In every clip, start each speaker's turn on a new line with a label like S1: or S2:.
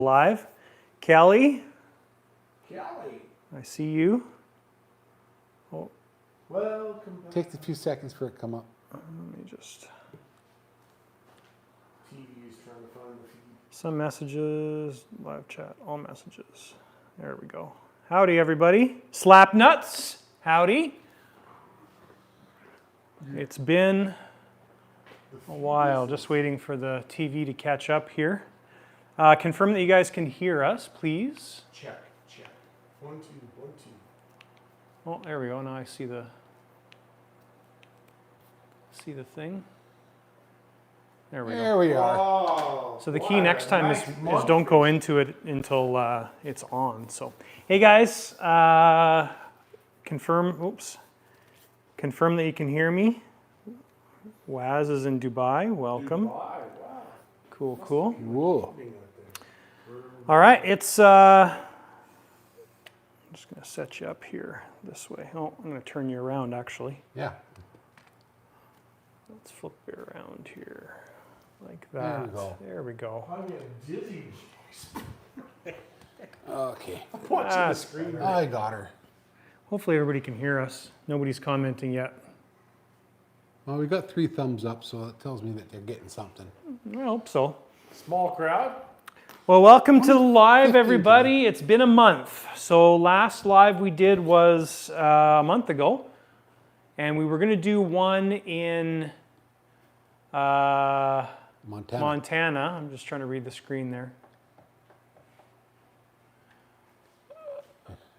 S1: Live. Kelly,
S2: Kelly,
S1: I see you. Oh,
S2: welcome back.
S3: Takes a few seconds for it to come up.
S1: let me just...
S2: TV is trying to find the feed.
S1: Some messages, live chat, all messages. There we go. Howdy, everybody. Slap nuts. Howdy. It's been a while, just waiting for the TV to catch up here. Confirm that you guys can hear us, please.
S2: Check. 1, 2, 1, 2.
S1: Oh, there we go. Now I see the thing. There we go.
S3: There we are.
S2: Oh,
S1: So the key next time is
S2: month.
S1: don't go into it until it's on. So, hey guys, confirm that you can hear me. Waz is in Dubai. Welcome.
S2: Dubai, wow.
S1: Cool.
S3: Whoa.
S1: All right, it's. I'm just gonna set you up here this way. Oh, I'm gonna turn you around actually.
S3: Yeah.
S1: Let's flip it around here, like
S3: There
S1: that.
S3: we go.
S1: There we go.
S2: I'm getting dizzy.
S3: Okay.
S2: I'm watching the
S1: That's
S2: screen.
S3: I got her.
S1: Hopefully everybody can hear us. Nobody's commenting yet.
S3: Well, we got 3 thumbs up, so it tells me that they're getting something.
S1: I hope so.
S2: Small crowd.
S1: Well, welcome to the live,
S3: 15
S1: everybody. It's been a month. So last live we did was a month ago, and we were going to do one in Montana. I'm just trying to read the screen there.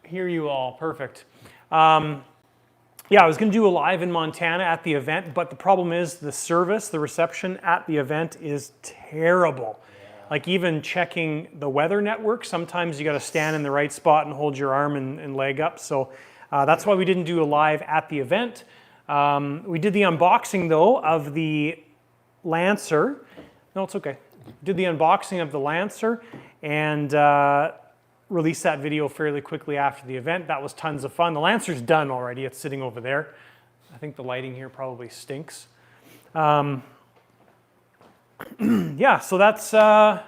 S1: Hear you all, perfect. Yeah, I was going to do a live in Montana at the event, but the problem is the service, the reception at the event is terrible. Like even checking the weather network, sometimes you got to stand in the right spot and hold your arm and leg up. So that's why we didn't do a live at the event. We did the unboxing though of the Lancer. No, it's okay. Did the unboxing of the Lancer and released that video fairly quickly after the event. That was tons of fun. The Lancer's done already. It's sitting over there. I think the lighting here probably stinks. Yeah, so that's the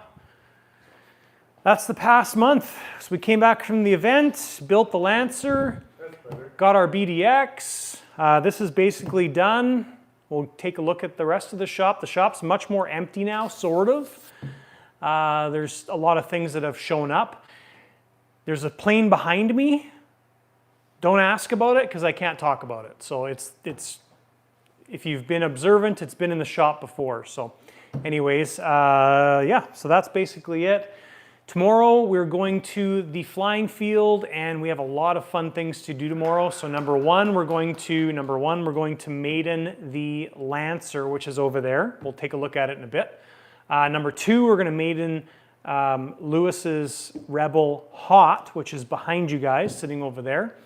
S1: past month. So we came back from the event, built the Lancer, got our BDX. This is basically done. We'll take a look at the rest of the shop. The shop's much more empty now, sort of. There's a lot of things that have shown up. There's a plane behind me. Don't ask about it because I can't talk about it. So it's if you've been observant, it's been in the shop before. So anyways, yeah, so that's basically it. Tomorrow we're going to the flying field and we have a lot of fun things to do tomorrow. So number one, we're going to maiden the Lancer, which is over there. We'll take a look at it in a bit. Number two, we're going to maiden Lewis's Rebel Hot, which is behind you guys, sitting over there.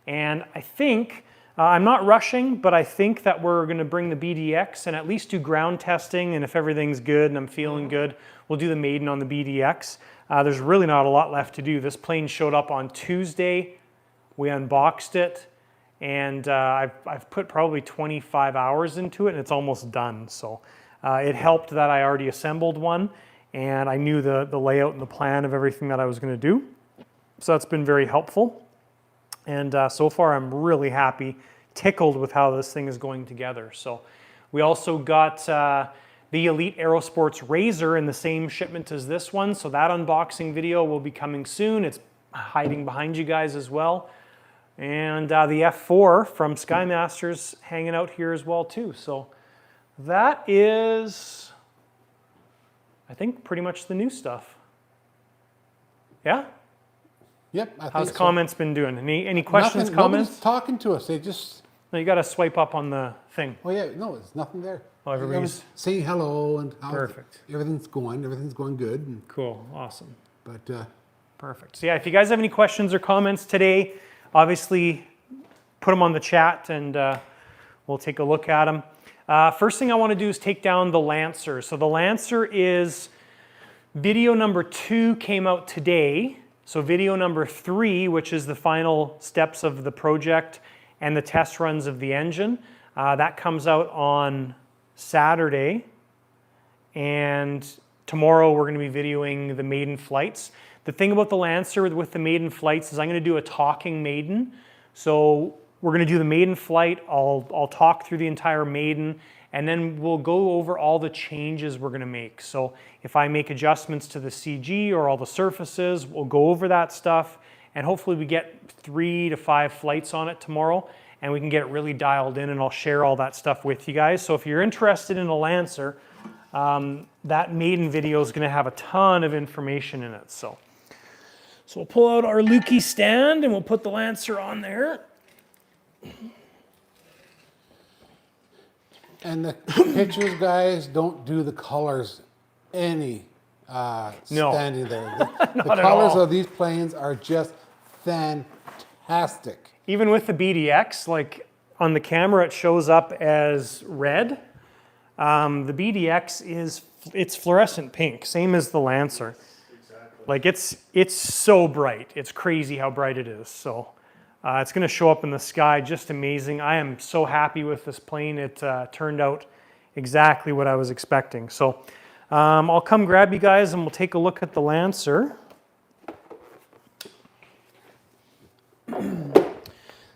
S1: And I think, I'm not rushing, but I think that we're going to bring the BDX and at least do ground testing, and if everything's good and I'm feeling good, we'll do the maiden on the BDX. There's really not a lot left to do. This plane showed up on Tuesday. We unboxed it, and I've put probably 25 hours into it, and it's almost done. So it helped that I already assembled one, and I knew the layout and the plan of everything that I was going to do. So that's been very helpful. And so far I'm really happy, tickled with how this thing is going together. So we also got the Elite Aerosports Razor in the same shipment as this one. So that unboxing video will be coming soon. It's hiding behind you guys as well. And the F4 from Skymasters hanging out here as well too. So that is, I think, pretty much the new stuff. Yeah?
S3: Yep. I
S1: How's
S3: think
S1: comments been doing? Any questions,
S3: nothing,
S1: comments?
S3: Nobody's talking to us. They just.
S1: No, you got to swipe up on the thing.
S3: Oh yeah. No, there's nothing there.
S1: Oh, everybody's
S3: saying hello and how
S1: perfect.
S3: Everything's going good. And,
S1: Cool. Awesome.
S3: but
S1: Perfect. So yeah, if you guys have any questions or comments today, obviously put them on the chat and we'll take a look at them. First thing I want to do is take down the Lancer. So the Lancer is video number 2 came out today. So video number 3, which is the final steps of the project and the test runs of the engine, that comes out on Saturday. And tomorrow we're going to be videoing the maiden flights. The thing about the Lancer with the maiden flights is I'm going to do a talking maiden. So we're going to do the maiden flight. I'll talk through the entire maiden, and then we'll go over all the changes we're going to make. So if I make adjustments to the CG or all the surfaces, we'll go over that stuff, and hopefully we get 3 to 5 flights on it tomorrow, and we can get it really dialed in, and I'll share all that stuff with you guys. So if you're interested in a Lancer, that maiden video is going to have a ton of information in it. So we'll pull out our Lukey stand and we'll put the Lancer on there.
S3: And the pictures, guys, don't do the colors any standing there. The
S1: Not at
S3: colors
S1: all.
S3: of these planes are just fantastic.
S1: Even with the BDX, like on the camera, it shows up as red. The BDX it's fluorescent pink, same as the Lancer. Like it's so bright. It's crazy how bright it is. So it's going to show up in the sky, just amazing. I am so happy with this plane. It turned out exactly what I was expecting. So I'll come grab you guys and we'll take a look at the Lancer.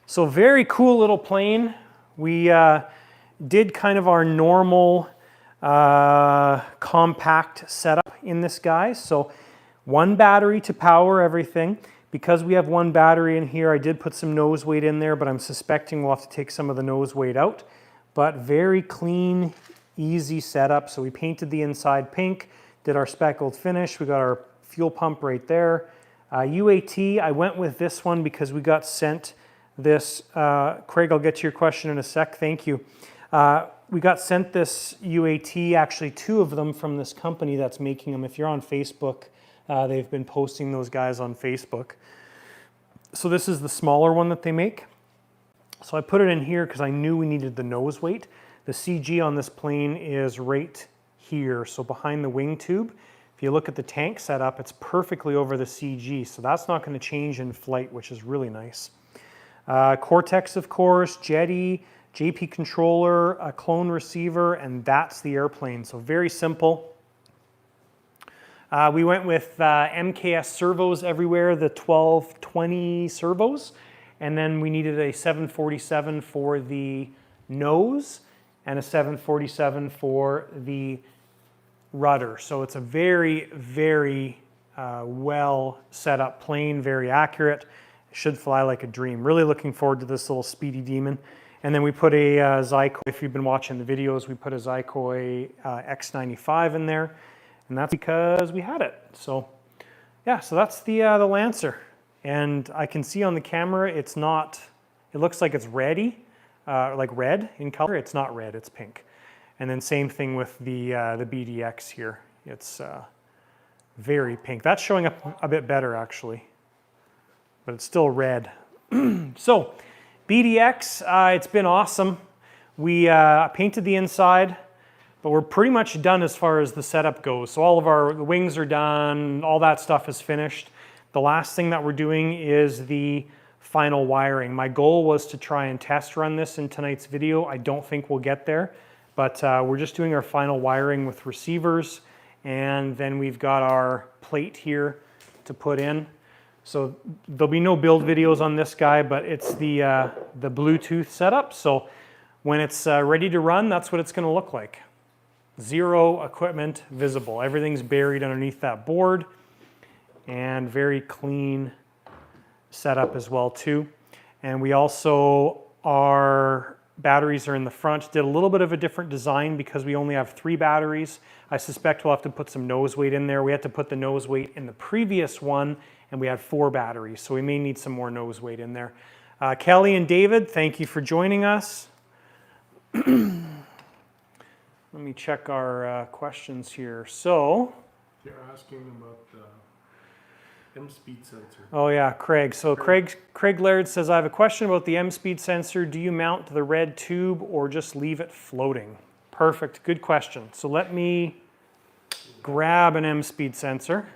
S1: So very cool little plane. We did kind of our normal compact setup in this guy. So 1 battery to power everything. Because we have 1 battery in here, I did put some nose weight in there, but I'm suspecting we'll have to take some of the nose weight out. But very clean, easy setup. So we painted the inside pink, did our speckled finish. We got our fuel pump right there. UAT, I went with this one because we got sent this. Craig, I'll get to your question in a sec. Thank you. We got sent this UAT, actually 2 of them from this company that's making them. If you're on Facebook, they've been posting those guys on Facebook. So this is the smaller one that they make. So I put it in here because I knew we needed the nose weight. The CG on this plane is right here, so behind the wing tube. If you look at the tank setup, it's perfectly over the CG, so that's not going to change in flight, which is really nice. Cortex, of course, Jetty, JP controller, a clone receiver, and that's the airplane. So very simple. We went with MKS servos everywhere, the 1220 servos, and then we needed a 747 for the nose and a 747 for the rudder. So it's a very, very well set up plane, very accurate. Should fly like a dream. Really looking forward to this little speedy demon. And then we put a Zyko, if you've been watching the videos, we put a Zyko X95 in there. And that's because we had it. So yeah, so that's the Lancer. And I can see on the camera, it's not, it looks like it's reddy, like red in color. It's not red, it's pink. And then same thing with the BDX here. It's very pink. That's showing up a bit better actually, but it's still red. So BDX, it's been awesome. We painted the inside, but we're pretty much done as far as the setup goes. So all of our wings are done, all that stuff is finished. The last thing that we're doing is the final wiring. My goal was to try and test run this in tonight's video. I don't think we'll get there, but we're just doing our final wiring with receivers, and then we've got our plate here to put in. So there'll be no build videos on this guy, but it's the Bluetooth setup. So when it's ready to run, that's what it's going to look like. 0 equipment visible. Everything's buried underneath that board, and very clean setup as well too. And we also, our batteries are in the front. Did a little bit of a different design because we only have 3 batteries. I suspect we'll have to put some nose weight in there. We had to put the nose weight in the previous one, and we had 4 batteries, so we may need some more nose weight in there. Kelly and David, thank you for joining us. Let me check our questions here. So,
S2: They're asking about the M-speed sensor.
S1: oh yeah, Craig. So Craig Laird says, I have a question about the M-speed sensor. Do you mount the red tube or just leave it floating? Perfect, good question. So let me grab an M-speed sensor.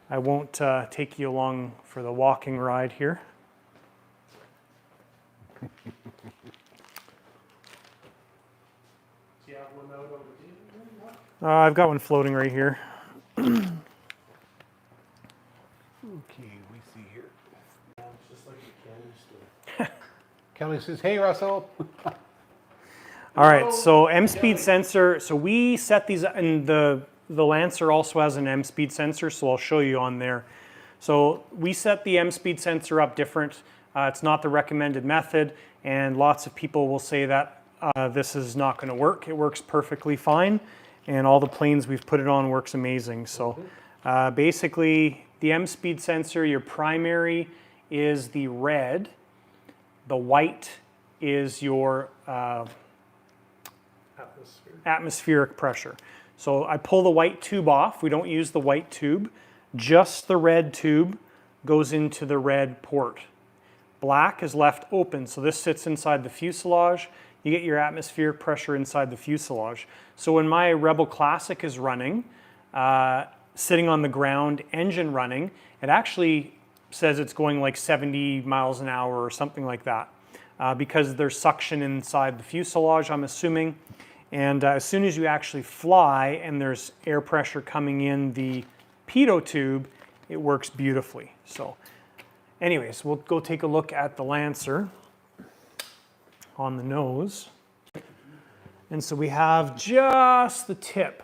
S1: I won't take you along for the walking ride here. I've got one floating right here.
S3: Okay, we see here.
S2: It's just like a candy store.
S3: Kelly says, "Hey, Russell."
S1: All right, so M-speed sensor. So we set these, and the Lancer also has an M-speed sensor, so I'll show you on there. So we set the M-speed sensor up different. It's not the recommended method, and lots of people will say that this is not going to work. It works perfectly fine, and all the planes we've put it on works amazing. So basically, the M-speed sensor, your primary is the red. The white is your atmospheric pressure. So I pull the white tube off. We don't use the white tube. Just the red tube goes into the red port. Black is left open, so this sits inside the fuselage. You get your atmospheric pressure inside the fuselage. So when my Rebel Classic is running, sitting on the ground, engine running, it actually says it's going like 70 miles an hour or something like that because there's suction inside the fuselage, I'm assuming. And as soon as you actually fly and there's air pressure coming in the pitot tube, it works beautifully. So anyways, we'll go take a look at the Lancer on the nose. And so we have just the tip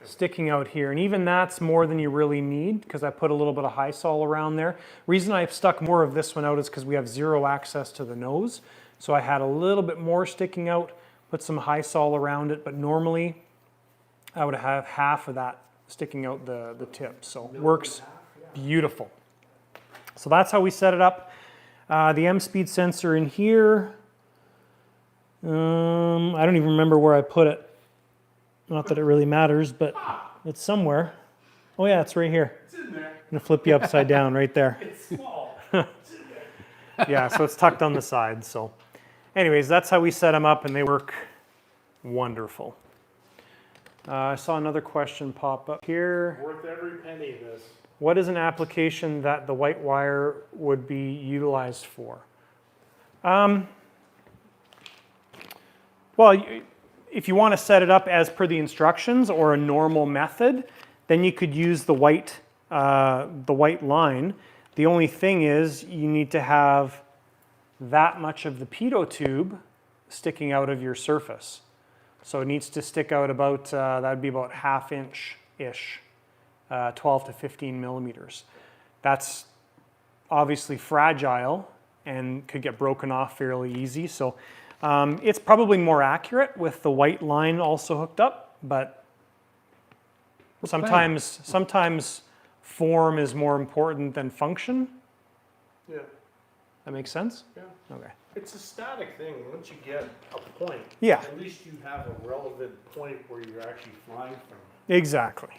S1: sticking out here. And even that's more than you really need because I put a little bit of high sol around there. Reason I stuck more of this one out is because we have zero access to the nose. So I had a little bit more sticking out, put some high sol around it, but normally I would have half of that sticking out the tip. So it works beautiful. So that's how we set it up. The M-speed sensor in here, I don't even remember where I put it. Not that it really matters, but it's somewhere. Oh yeah, it's right here.
S2: It's in there.
S1: I'm gonna flip you upside down right there.
S2: It's small. It's in there.
S1: Yeah, so it's tucked on the side. So anyways, that's how we set them up, and they work wonderful. I saw another question pop up here.
S2: Worth every penny of this.
S1: What is an application that the white wire would be utilized for? Well, if you want to set it up as per the instructions or a normal method, then you could use the white line. The only thing is you need to have that much of the pitot tube sticking out of your surface. So it needs to stick out about, that would be about 1/2 inch-ish, 12 to 15 millimeters. That's obviously fragile and could get broken off fairly easy. So it's probably more accurate with the white line also hooked up, but sometimes form is more important than function.
S2: Yeah.
S1: That makes sense?
S2: Yeah.
S1: Okay.
S2: It's a static thing. Once you get a point,
S1: Yeah.
S2: at least you have a relevant point where you're actually flying from.
S1: Exactly.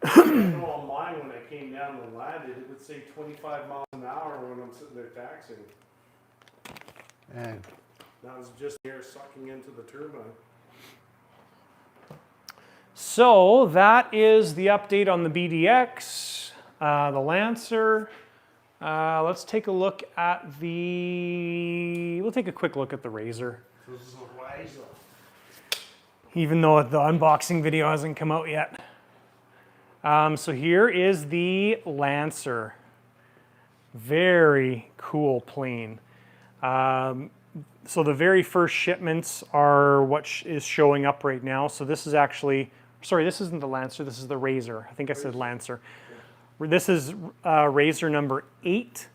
S2: I know on mine, when I came down and landed, it would say 25 miles an hour when I'm sitting there taxiing.
S3: And
S2: That was just air sucking into the turbine.
S1: So that is the update on the BDX, the Lancer. Let's take a look at we'll take a quick look at the Razor.
S2: This is a riser.
S1: Even though the unboxing video hasn't come out yet. So here is the Lancer. Very cool plane. So the very first shipments are what is showing up right now. So this is actually, sorry, this isn't the Lancer, this is the Razor. I think I said Lancer. This is Razor number 8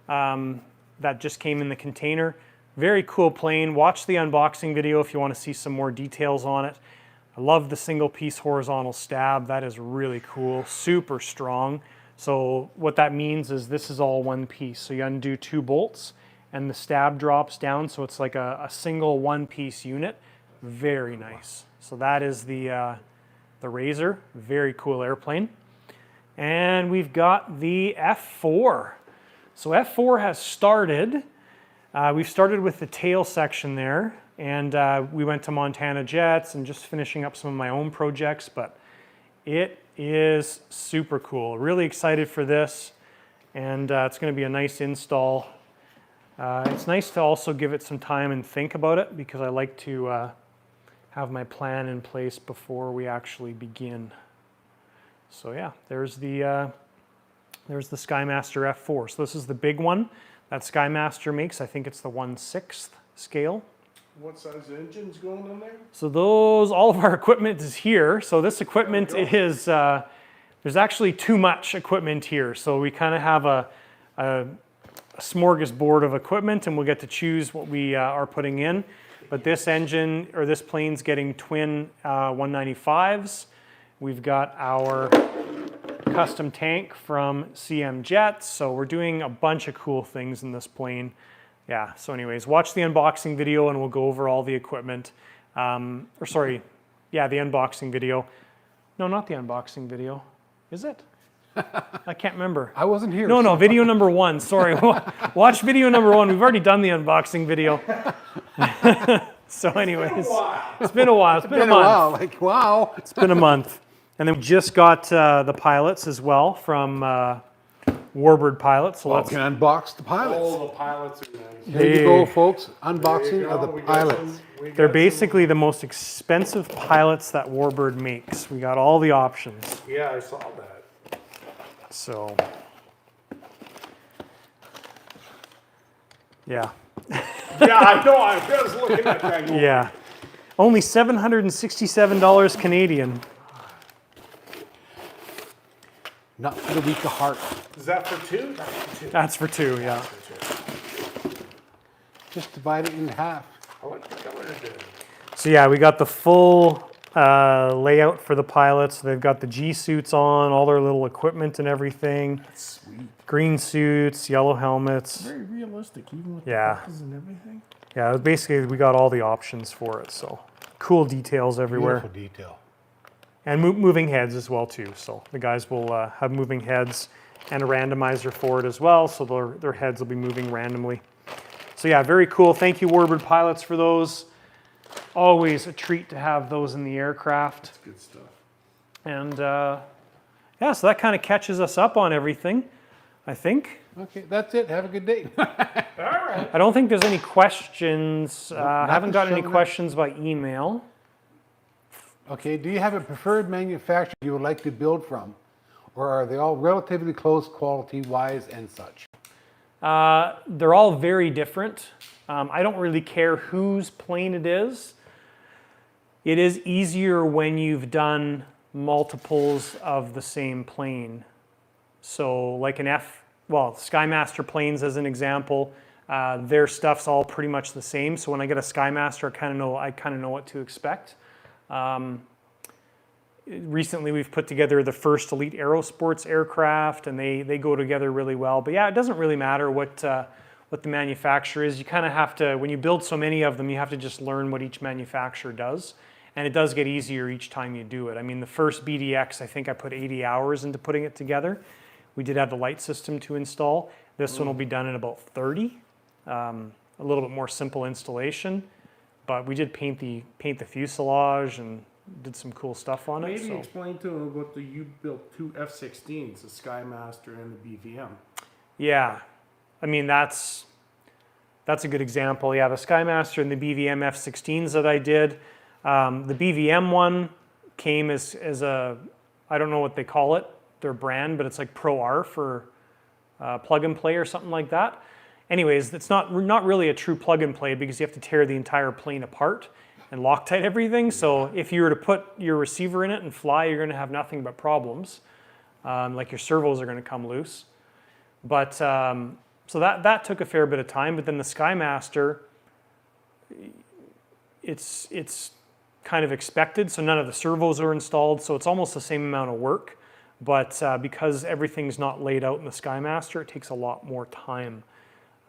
S1: that just came in the container. Very cool plane. Watch the unboxing video if you want to see some more details on it. I love the single piece horizontal stab. That is really cool, super strong. So what that means is this is all one piece. So you undo 2 bolts and the stab drops down. So it's like a single one-piece unit. Very nice. So that is the Razor. Very cool airplane. And we've got the F4. So F4 has started. We've started with the tail section there, and we went to Montana Jets and just finishing up some of my own projects, but it is super cool. Really excited for this, and it's going to be a nice install. It's nice to also give it some time and think about it because I like to have my plan in place before we actually begin. So yeah, there's the Skymaster F4. So this is the big one that Skymaster makes. I think it's the 1/6 scale.
S2: What size engine's going on there?
S1: So all of our equipment is here. So this equipment is, there's actually too much equipment here. So we kind of have a smorgasbord of equipment, and we'll get to choose what we are putting in. But this engine, or this plane's getting twin 195s. We've got our custom tank from CM Jets. So we're doing a bunch of cool things in this plane. Yeah, so anyways, watch the unboxing video and we'll go over all the equipment. The unboxing video. No, not the unboxing video. Is it? I can't remember.
S3: I wasn't here.
S1: No, video number 1. Sorry. Watch video number 1. We've already done the unboxing video. So anyways, it's been a while. It's been a month.
S3: While. Like, wow.
S1: It's been a month. And then we just got the pilots as well from Warbird Pilots. So
S3: We can unbox the pilots.
S2: Oh, the pilots are nice.
S3: There you go, folks. Unboxing of the pilots.
S1: They're basically the most expensive pilots that Warbird makes. We got all the options.
S2: Yeah, I saw that.
S1: So, yeah.
S2: Yeah, I know. I was looking at that. Going,
S1: Yeah. Only $767 Canadian.
S3: Not for the weak of heart.
S2: Is that for 2?
S1: That's for 2, yeah.
S3: Just divide it in half.
S2: I like the color of it.
S1: So yeah, we got the full layout for the pilots. They've got the G suits on, all their little equipment and everything.
S2: That's sweet.
S1: Green suits, yellow helmets.
S2: Very realistic, even with
S1: Yeah.
S2: the buttons and everything.
S1: Yeah, basically we got all the options for it. So cool details everywhere.
S3: Beautiful detail.
S1: And moving heads as well too. So the guys will have moving heads and a randomizer for it as well. So their heads will be moving randomly. So yeah, very cool. Thank you, Warbird Pilots, for those. Always a treat to have those in the aircraft.
S2: That's good stuff.
S1: And yeah, so that kind of catches us up on everything, I think.
S3: Okay, that's it. Have a good day.
S2: All right.
S1: I don't think there's any questions. I haven't
S3: nothing's
S1: gotten any
S3: showing up.
S1: questions by email.
S3: Okay, do you have a preferred manufacturer you would like to build from? Or are they all relatively close quality-wise and such?
S1: They're all very different. I don't really care whose plane it is. It is easier when you've done multiples of the same plane. So like Skymaster planes as an example, their stuff's all pretty much the same. So when I get a Skymaster, I kind of know what to expect. Recently, we've put together the first Elite Aerosports aircraft, and they go together really well. But yeah, it doesn't really matter what the manufacturer is. You kind of have to, when you build so many of them, you have to just learn what each manufacturer does. And it does get easier each time you do it. I mean, the first BDX, I think I put 80 hours into putting it together. We did have the light system to install. This one will be done in about 30. A little bit more simple installation. But we did paint the fuselage and did some cool stuff on it.
S2: Maybe
S1: So.
S2: explain to them about you built 2 F-16s, the Skymaster and the BVM.
S1: Yeah, I mean that's a good example. Yeah, the Skymaster and the BVM F-16s that I did. The BVM one came as a, I don't know what they call it, their brand, but it's like Pro R for plug and play or something like that. Anyways, it's not really a true plug and play because you have to tear the entire plane apart and Loctite everything. So if you were to put your receiver in it and fly, you're going to have nothing but problems. Like your servos are going to come loose. But so that took a fair bit of time. But then the Skymaster, it's kind of expected. So none of the servos are installed. So it's almost the same amount of work. But because everything's not laid out in the Skymaster, it takes a lot more time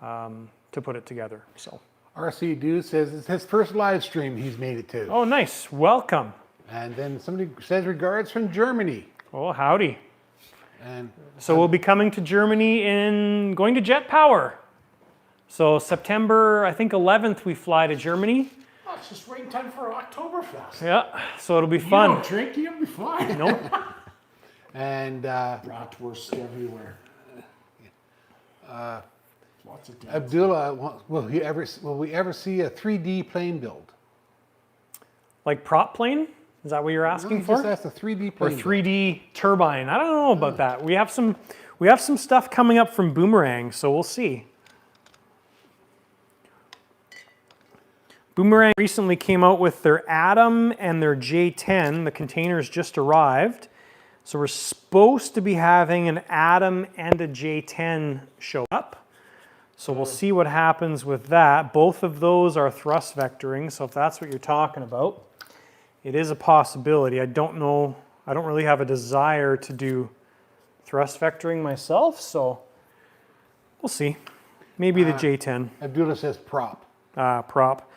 S1: to put it together. So.
S3: RC Dude says it's his first live stream he's made it to.
S1: Oh, nice. Welcome.
S3: And then somebody says regards from Germany.
S1: Oh, howdy.
S3: And
S1: So we'll be coming to Germany going to Jet Power. So September, I think 11th, we fly to Germany.
S2: Oh, it's just waiting time for Oktoberfest.
S1: Yeah, so it'll be
S2: You
S1: fun.
S2: don't drink, you'll be fine.
S1: Nope.
S3: and
S2: Bratwurst everywhere. Lots of dancing.
S3: Abdullah, will we ever see a 3D plane build?
S1: Like prop plane? Is that what you're asking
S3: No,
S1: for?
S3: just asked a 3D
S1: Or
S3: plane.
S1: 3D turbine? I don't know about that. We have some stuff coming up from Boomerang, so we'll see. Boomerang recently came out with their Atom and their J10. The containers just arrived. So we're supposed to be having an Atom and a J10 show up. So we'll see what happens with that. Both of those are thrust vectoring, so if that's what you're talking about, it is a possibility. I don't know, I don't really have a desire to do thrust vectoring myself, so we'll see. Maybe the J10
S3: Abdullah says prop.
S1: prop.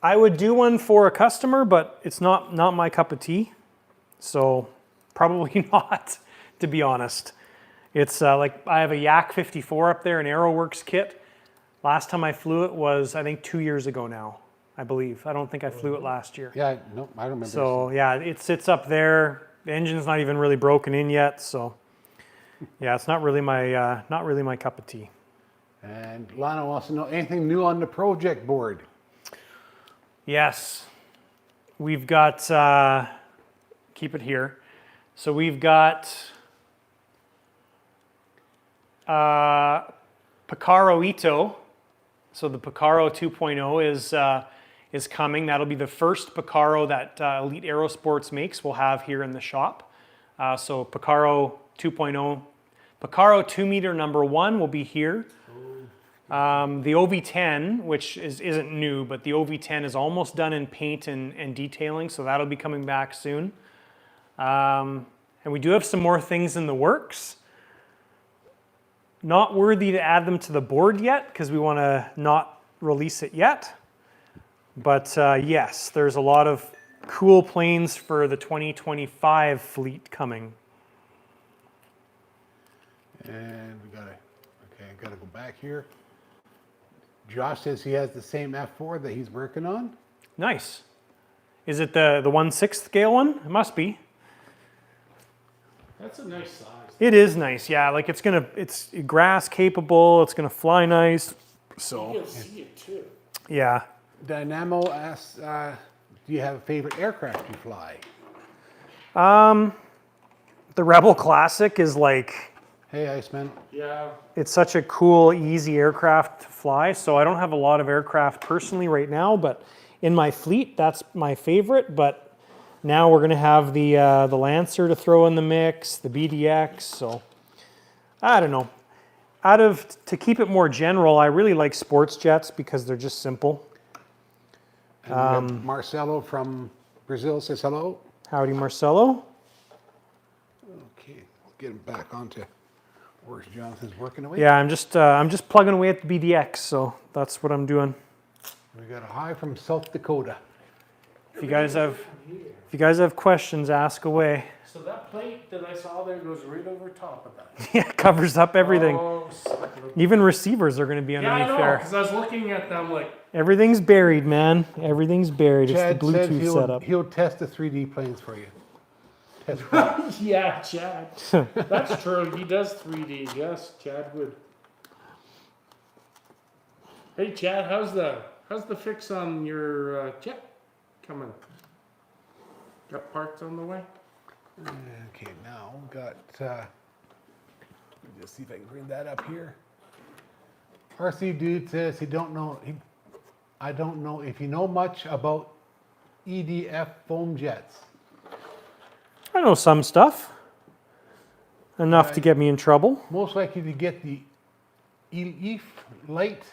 S1: I would do one for a customer, but it's not my cup of tea. So probably not, to be honest. It's like I have a Yak 54 up there, an AeroWorks kit. Last time I flew it was, I think, 2 years ago now, I believe. I don't think I flew it last year.
S3: Yeah, no, I don't remember.
S1: So yeah, it sits up there. The engine's not even really broken in yet. So yeah, it's not really my cup of tea.
S3: And Lana wants to know anything new on the project board.
S1: Yes, we've got, keep it here. So we've got Picaro Ito. So the Picaro 2.0 is coming. That'll be the first Picaro that Elite Aerosports makes. We'll have here in the shop. So Picaro 2.0, Picaro 2 meter number 1 will be here. The OV10, which isn't new, but the OV10 is almost done in paint and detailing, so that'll be coming back soon. And we do have some more things in the works. Not worthy to add them to the board yet, because we want to not release it yet. But yes, there's a lot of cool planes for the 2025 fleet coming.
S3: And we gotta, okay, I gotta go back here. Josh says he has the same F4 that he's working on.
S1: Nice. Is it the 1/6 scale one? It must be.
S2: That's a nice size.
S1: It is nice, yeah. Like it's grass capable. It's gonna fly nice. So
S2: You can see it too.
S1: yeah.
S3: Dynamo asks, do you have a favorite aircraft you fly?
S1: The Rebel Classic is like,
S3: Hey, Iceman.
S2: Yeah.
S1: it's such a cool, easy aircraft to fly. So I don't have a lot of aircraft personally right now, but in my fleet, that's my favorite. But now we're gonna have the Lancer to throw in the mix, the BDX. So I don't know. To keep it more general, I really like sports jets because they're just simple.
S3: And we got Marcelo from Brazil says hello.
S1: Howdy, Marcelo.
S3: Okay, let's get him back onto where Jonathan's working away.
S1: Yeah, I'm just plugging away at the BDX, so that's what I'm doing.
S3: We got a hi from South Dakota.
S1: If you guys have questions, ask away.
S2: So that plate that I saw there goes right over top of that.
S1: Yeah, it covers up everything.
S2: Oh,
S1: Even receivers are going to be
S2: yeah, I
S1: underneath
S2: know,
S1: there.
S2: because I was looking at them like,
S1: Everything's buried, man. Everything's buried.
S3: Chad
S1: It's the
S3: said
S1: Bluetooth setup.
S3: he'll test the 3D planes for you. Test flight.
S2: yeah, Chad. That's true. He does 3D. Yes, Chad would. Hey, Chad, how's the fix on your jet coming? Got parts on the way?
S3: Okay, now we got. Let me just see if I can bring that up here. RC dude says he don't know. I don't know if you know much about EDF foam jets.
S1: I know some stuff. Enough to get me in trouble.
S3: Most likely to get the Light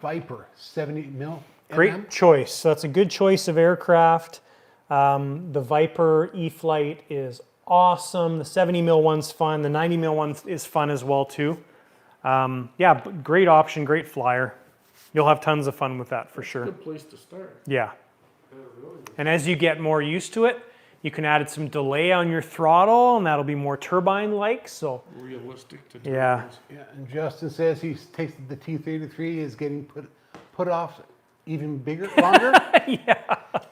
S3: Viper 70 mil.
S1: Great choice. That's a good choice of aircraft. The Viper E-Flight is awesome. The 70 mil one's fun. The 90 mil one is fun as well too. Yeah, great option, great flyer. You'll have tons of fun with that for sure.
S2: Good place to start.
S1: Yeah. And as you get more used to it, you can add some delay on your throttle, and that'll be more turbine-like. So
S2: Realistic to do.
S1: yeah,
S3: Yeah, and Justin says he's tasted the T33 is getting put off even bigger, longer.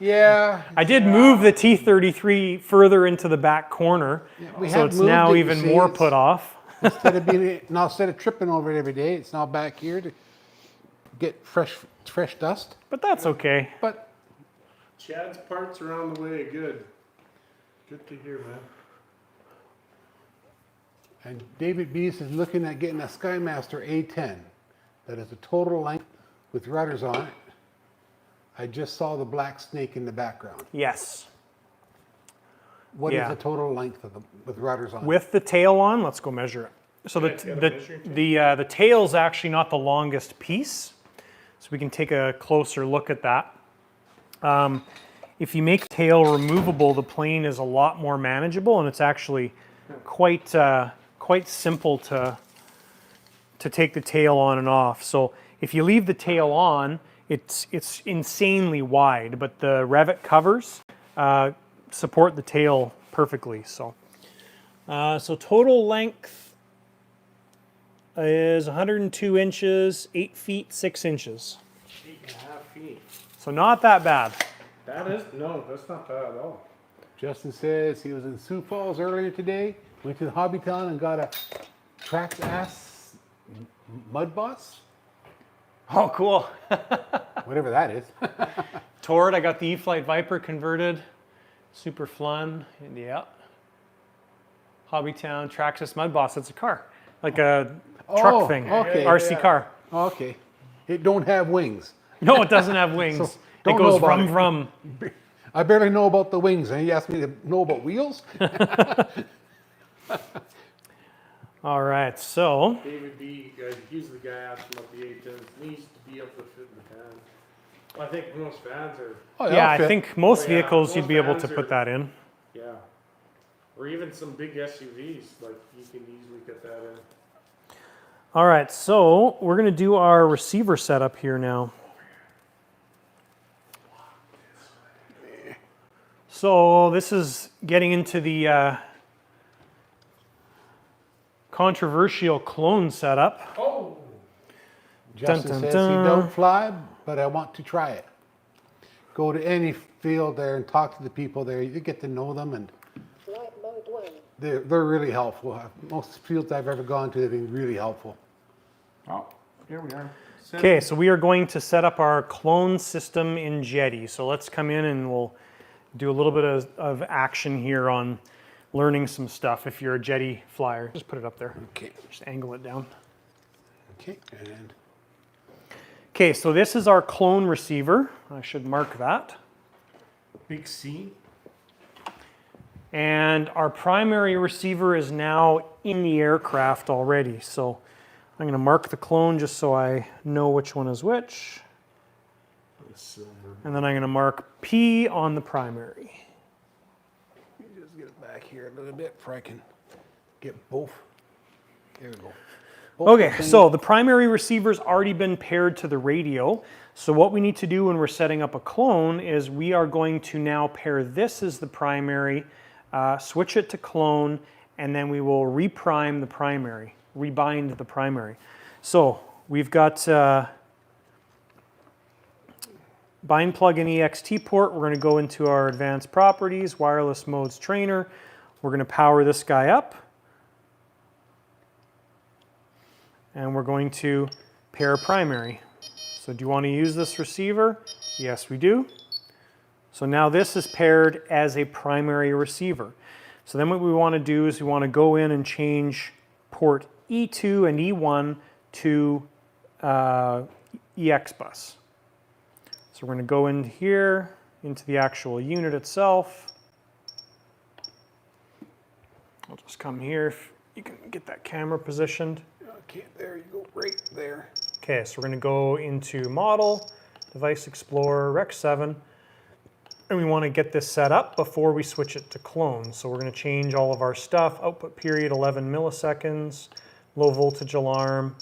S3: Yeah.
S1: I did move the T33 further into the back corner,
S3: we
S1: so
S3: have
S1: it's
S3: moved
S1: now
S3: it, you
S1: even
S3: see.
S1: more
S3: It's-
S1: put off.
S3: Instead of tripping over it every day, it's now back here to get fresh fresh dust,
S1: But that's okay.
S3: but
S2: Chad's parts are on the way. Good. Good to hear, man.
S3: and David Bees is looking at getting a Skymaster A10. That is a total length with rudders on it. I just saw the black snake in the background.
S1: Yes.
S3: What is
S1: Yeah.
S3: the total length of the with rudders on it?
S1: With the tail on, let's go measure it. So
S2: Yeah, you got a measuring tape?
S1: the tail's actually not the longest piece. So we can take a closer look at that. If you make the tail removable, the plane is a lot more manageable, and it's actually quite simple to take the tail on and off. So if you leave the tail on, it's insanely wide, but the Revit covers support the tail perfectly. So total length is 102 inches, 8 feet 6 inches.
S2: 8.5 feet.
S1: So not that bad.
S2: No, that's not bad at all.
S3: Justin says he was in Sioux Falls earlier today, went to the Hobby Town and got a Trax Ass Mud Boss,
S1: Oh, cool.
S3: whatever that is.
S1: Toward, I got the E-Flight Viper converted. Super fun. And yeah. Hobbytown Traxxas Mud Boss. It's a car. Like a truck thing.
S3: okay.
S1: RC
S2: Yeah.
S1: car.
S3: Okay. It don't have wings.
S1: No, it doesn't have wings.
S3: So,
S1: it
S3: don't know
S1: goes
S3: about
S1: vroom
S3: it.
S1: vroom.
S3: I barely know about the wings, and he asked me to know about wheels.
S1: All right, so
S2: David B, he's the guy asking about the A10s. Needs to be able to fit in the van. Well, I think most vans are,
S3: Oh,
S1: yeah,
S3: I'll fit.
S1: I think most
S2: Oh, yeah,
S1: vehicles you'd
S2: most
S1: be able to
S2: vans
S1: put
S2: are-
S1: that in.
S2: yeah. Or even some big SUVs, like you can easily get that in.
S1: All right, so we're going to do our receiver setup here now. So this is getting into the controversial clone setup.
S2: Oh!
S3: Justin
S1: Dun, dun,
S3: says
S1: dun.
S3: he don't fly, but I want to try it. Go to any field there and talk to the people there. You get to know them, and
S4: Flight mode 1.
S3: they're really helpful. Most fields I've ever gone to have been really helpful.
S2: Oh, here we are.
S1: Okay, so we are going to set up our clone system in Jetty. So let's come in and we'll do a little bit of action here on learning some stuff if you're a Jetty flyer. Just put it up there.
S3: Okay.
S1: Just angle it down.
S3: Okay. And
S1: Okay, so this is our clone receiver. I should mark that.
S2: Big C.
S1: And our primary receiver is now in the aircraft already. So I'm going to mark the clone just so I know which one is which.
S2: Silver.
S1: And then I'm going to mark P on the primary.
S3: let me just get it back here a little bit before I can get both. There we go. Both
S1: Okay,
S3: things.
S1: so the primary receiver's already been paired to the radio. So what we need to do when we're setting up a clone is we are going to now pair this as the primary, switch it to clone, and then we will reprime the primary, rebind the primary. So we've got bind plug in EXT port. We're going to go into our advanced properties, wireless modes trainer. We're going to power this guy up. And we're going to pair primary. So do you want to use this receiver? Yes, we do. So now this is paired as a primary receiver. So then what we want to do is we want to go in and change port E2 and E1 to EX bus. So we're going to go in here into the actual unit itself. I'll just come here if you can get that camera positioned.
S3: Okay, there you go, right there.
S1: Okay, so we're going to go into Model, Device Explorer, Rec 7, and we want to get this set up before we switch it to clone. So we're going to change all of our stuff. Output period 11 milliseconds, low voltage alarm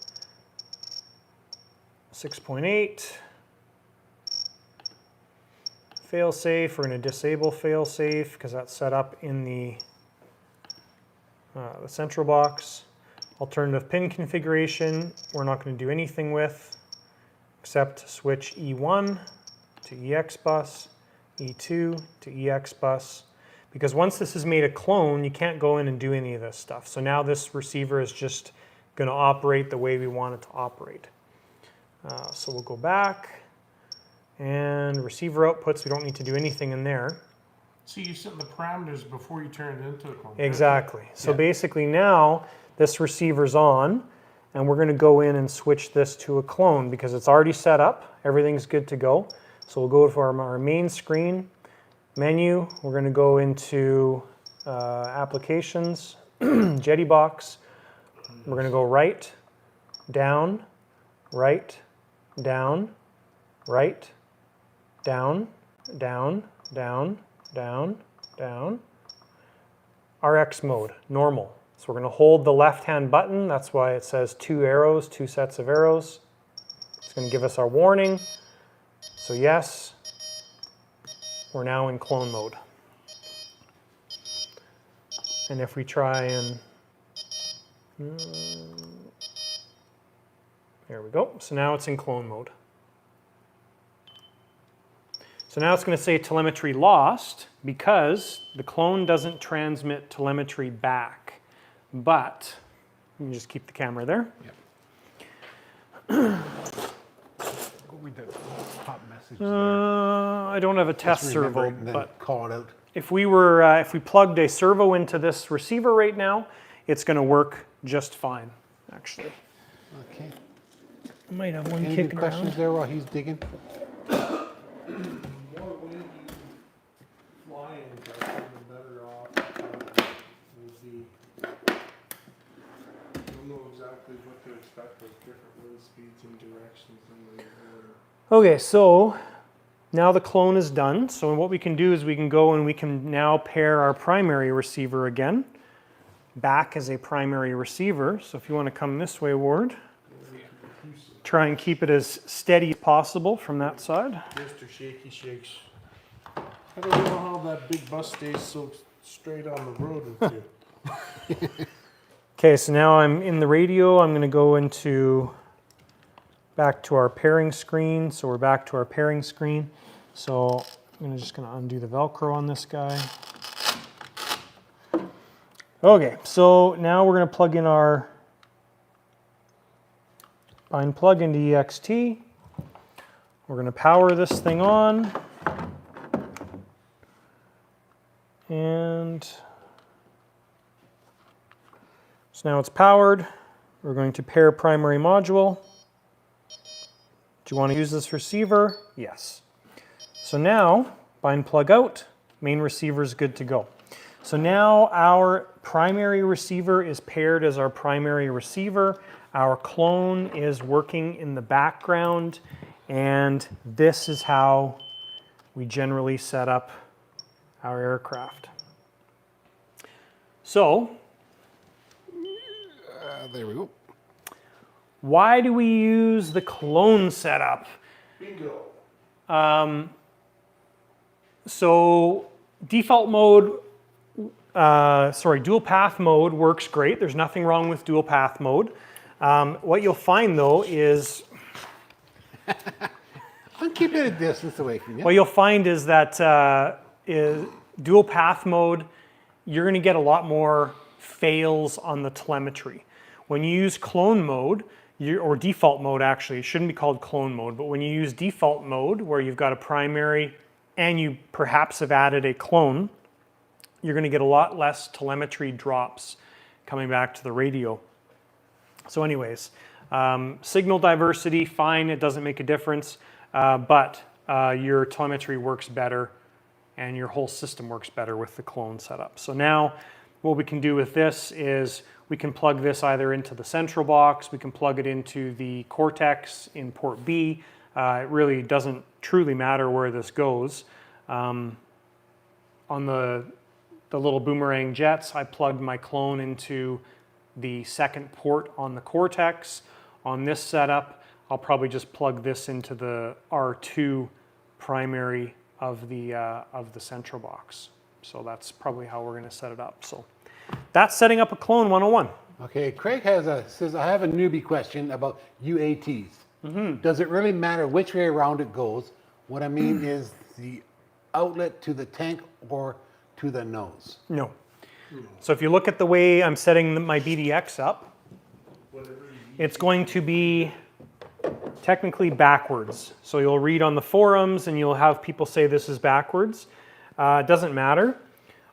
S1: 6.8. Failsafe, we're going to disable failsafe because that's set up in the central box. Alternative pin configuration, we're not going to do anything with except switch E1 to EX bus, E2 to EX bus, because once this is made a clone, you can't go in and do any of this stuff. So now this receiver is just going to operate the way we want it to operate. So we'll go back, And receiver outputs, we don't need to do anything in there.
S2: So you set the parameters before you turn it into a clone.
S1: Exactly. So
S3: Yeah.
S1: basically now this receiver's on, and we're going to go in and switch this to a clone because it's already set up. Everything's good to go. So we'll go to our main screen, menu. We're going to go into applications, Jetty box. We're going to go right, down, right, down, right, down, down, down, down, down. RX mode, normal. So we're going to hold the left-hand button. That's why it says 2 arrows, 2 sets of arrows. It's going to give us our warning. So yes, we're now in clone mode. And if we try and, there we go. So now it's in clone mode. So now it's going to say telemetry lost because the clone doesn't transmit telemetry back. But, you can just keep the camera there.
S3: Go read the top message there.
S1: I don't have a test
S3: Just remember
S1: servo,
S3: it and then
S1: but
S3: call it out.
S1: if we plugged a servo into this receiver right now, it's going to work just fine, actually.
S3: Okay.
S1: I might have one
S3: Any
S1: kicking
S3: good questions
S1: around.
S3: there while he's digging?
S2: The more wing you fly in, the better off will be. You'll know exactly what to expect with different wind speeds and directions and the
S1: Okay, so now the clone is done. So what we can do is we can go and we can now pair our primary receiver again, back as a primary receiver. So if you want to come this way, Ward, try and keep it as steady as possible from that side.
S2: Mr. Shaky Shakes. I don't know how that big bus stays so straight on the road with you.
S1: Okay, so now I'm in the radio. I'm going to go into back to our pairing screen. So we're back to our pairing screen. So I'm just going to undo the Velcro on this guy. Okay, so now we're going to plug in our bind plug into EXT. We're going to power this thing on. And so now it's powered. We're going to pair primary module. Do you want to use this receiver? Yes. So now, bind plug out, main receiver is good to go. So now our primary receiver is paired as our primary receiver. Our clone is working in the background, and this is how we generally set up our aircraft. So,
S3: There we go.
S1: why do we use the clone setup?
S2: Bingo.
S1: So default mode, dual path mode works great. There's nothing wrong with dual path mode. What you'll find though is,
S3: I'm keeping a distance away from you.
S1: what you'll find is that dual path mode, you're going to get a lot more fails on the telemetry. When you use clone mode, or default mode actually, it shouldn't be called clone mode, but when you use default mode where you've got a primary and you perhaps have added a clone, you're going to get a lot less telemetry drops coming back to the radio. So anyways, signal diversity, fine, it doesn't make a difference, but your telemetry works better and your whole system works better with the clone setup. So now what we can do with this is we can plug this either into the central box, we can plug it into the Cortex in port B. It really doesn't truly matter where this goes. On the little boomerang jets, I plugged my clone into the second port on the Cortex. On this setup, I'll probably just plug this into the R2 primary of the central box. So that's probably how we're going to set it up. So that's setting up a clone 101.
S3: Okay, Craig says, I have a newbie question about UATs. Does it really matter which way around it goes? What I mean is the outlet to the tank or to the nose?
S1: No. So if you look at the way I'm setting my BDX up, it's going to be technically backwards. So you'll read on the forums and you'll have people say this is backwards. It doesn't matter.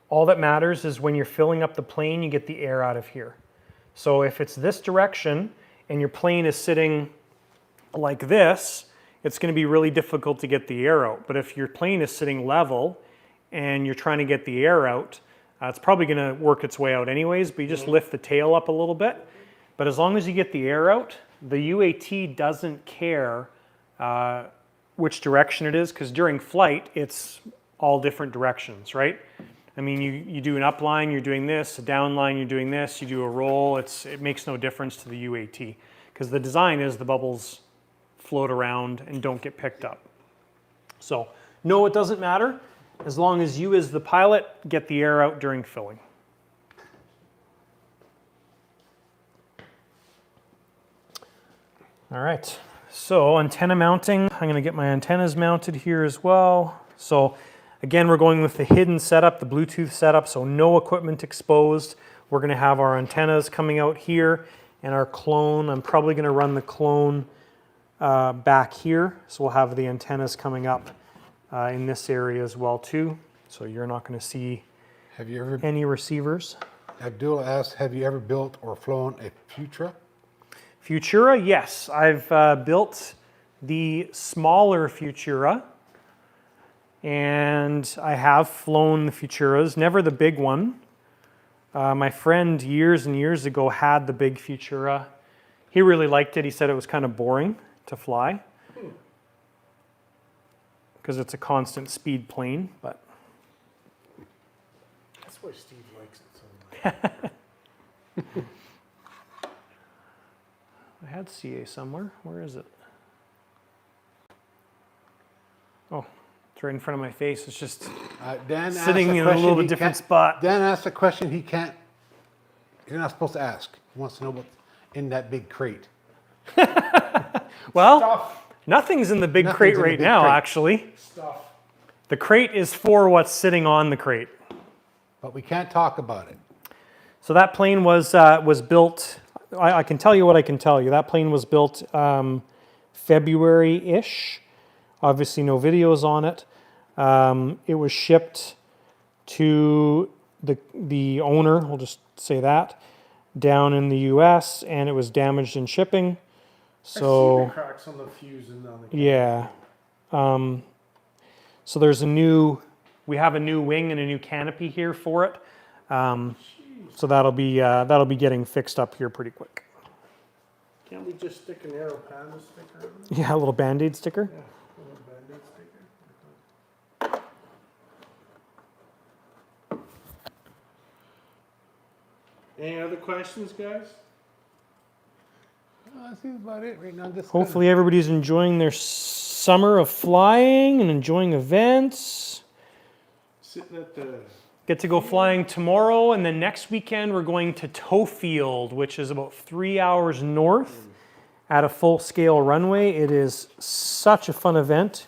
S1: All that matters is when you're filling up the plane, you get the air out of here. So if it's this direction and your plane is sitting like this, it's going to be really difficult to get the air out. But if your plane is sitting level and you're trying to get the air out, it's probably going to work its way out anyways, but you just lift the tail up a little bit. But as long as you get the air out, the UAT doesn't care which direction it is, because during flight, it's all different directions, right? I mean, you do an upline, you're doing this, a downline, you're doing this, you do a roll, it makes no difference to the UAT, because the design is the bubbles float around and don't get picked up. So, no, it doesn't matter, as long as you as the pilot get the air out during filling. All right, so antenna mounting, I'm going to get my antennas mounted here as well. So again, we're going with the hidden setup, the Bluetooth setup, so no equipment exposed. We're going to have our antennas coming out here and our clone. I'm probably going to run the clone back here, so we'll have the antennas coming up in this area as well too. So you're not going to see any receivers.
S3: Abdul asked, have you ever built or flown a Futura?
S1: Futura, yes. I've built the smaller Futura, and I have flown the Futuras, never the big one. My friend years and years ago had the big Futura. He really liked it. He said it was kind of boring to fly because it's a constant speed plane, but
S2: That's why Steve likes it so much.
S1: I had CA somewhere. Where is it? Oh, it's right in front of my face. It's just
S3: Dan asked
S1: sitting in a
S3: question
S1: little bit
S3: he
S1: different
S3: can't-
S1: spot.
S3: Dan asked a question you're not supposed to ask. He wants to know what's in that big crate.
S1: Well,
S2: Stuff.
S1: nothing's in the big
S3: Nothing's
S1: crate
S3: in the
S1: right
S3: big
S1: now,
S3: crate.
S1: actually.
S2: Stuff.
S1: The crate is for what's sitting on the crate.
S3: But we can't talk about it.
S1: So that plane was built, I can tell you what I can tell you. That plane was built February-ish. Obviously no videos on it. It was shipped to the owner, we'll just say that, down in the US, and it was damaged in shipping.
S2: I see
S1: So
S2: the cracks on the fuse and on the
S1: yeah. So we have a new wing and a new canopy here for it. So that'll be getting fixed up here pretty quick.
S2: Can't we just stick an Aero Panda sticker on it?
S1: Yeah, a little Band-Aid sticker.
S2: Yeah, a little Band-Aid sticker. Any other questions, guys?
S3: That's about it right now.
S1: Hopefully everybody's enjoying their summer of flying and enjoying events.
S2: Sitting at the
S1: Get to go flying tomorrow, and then next weekend we're going to Towfield, which is about 3 hours north at a full-scale runway. It is such a fun event.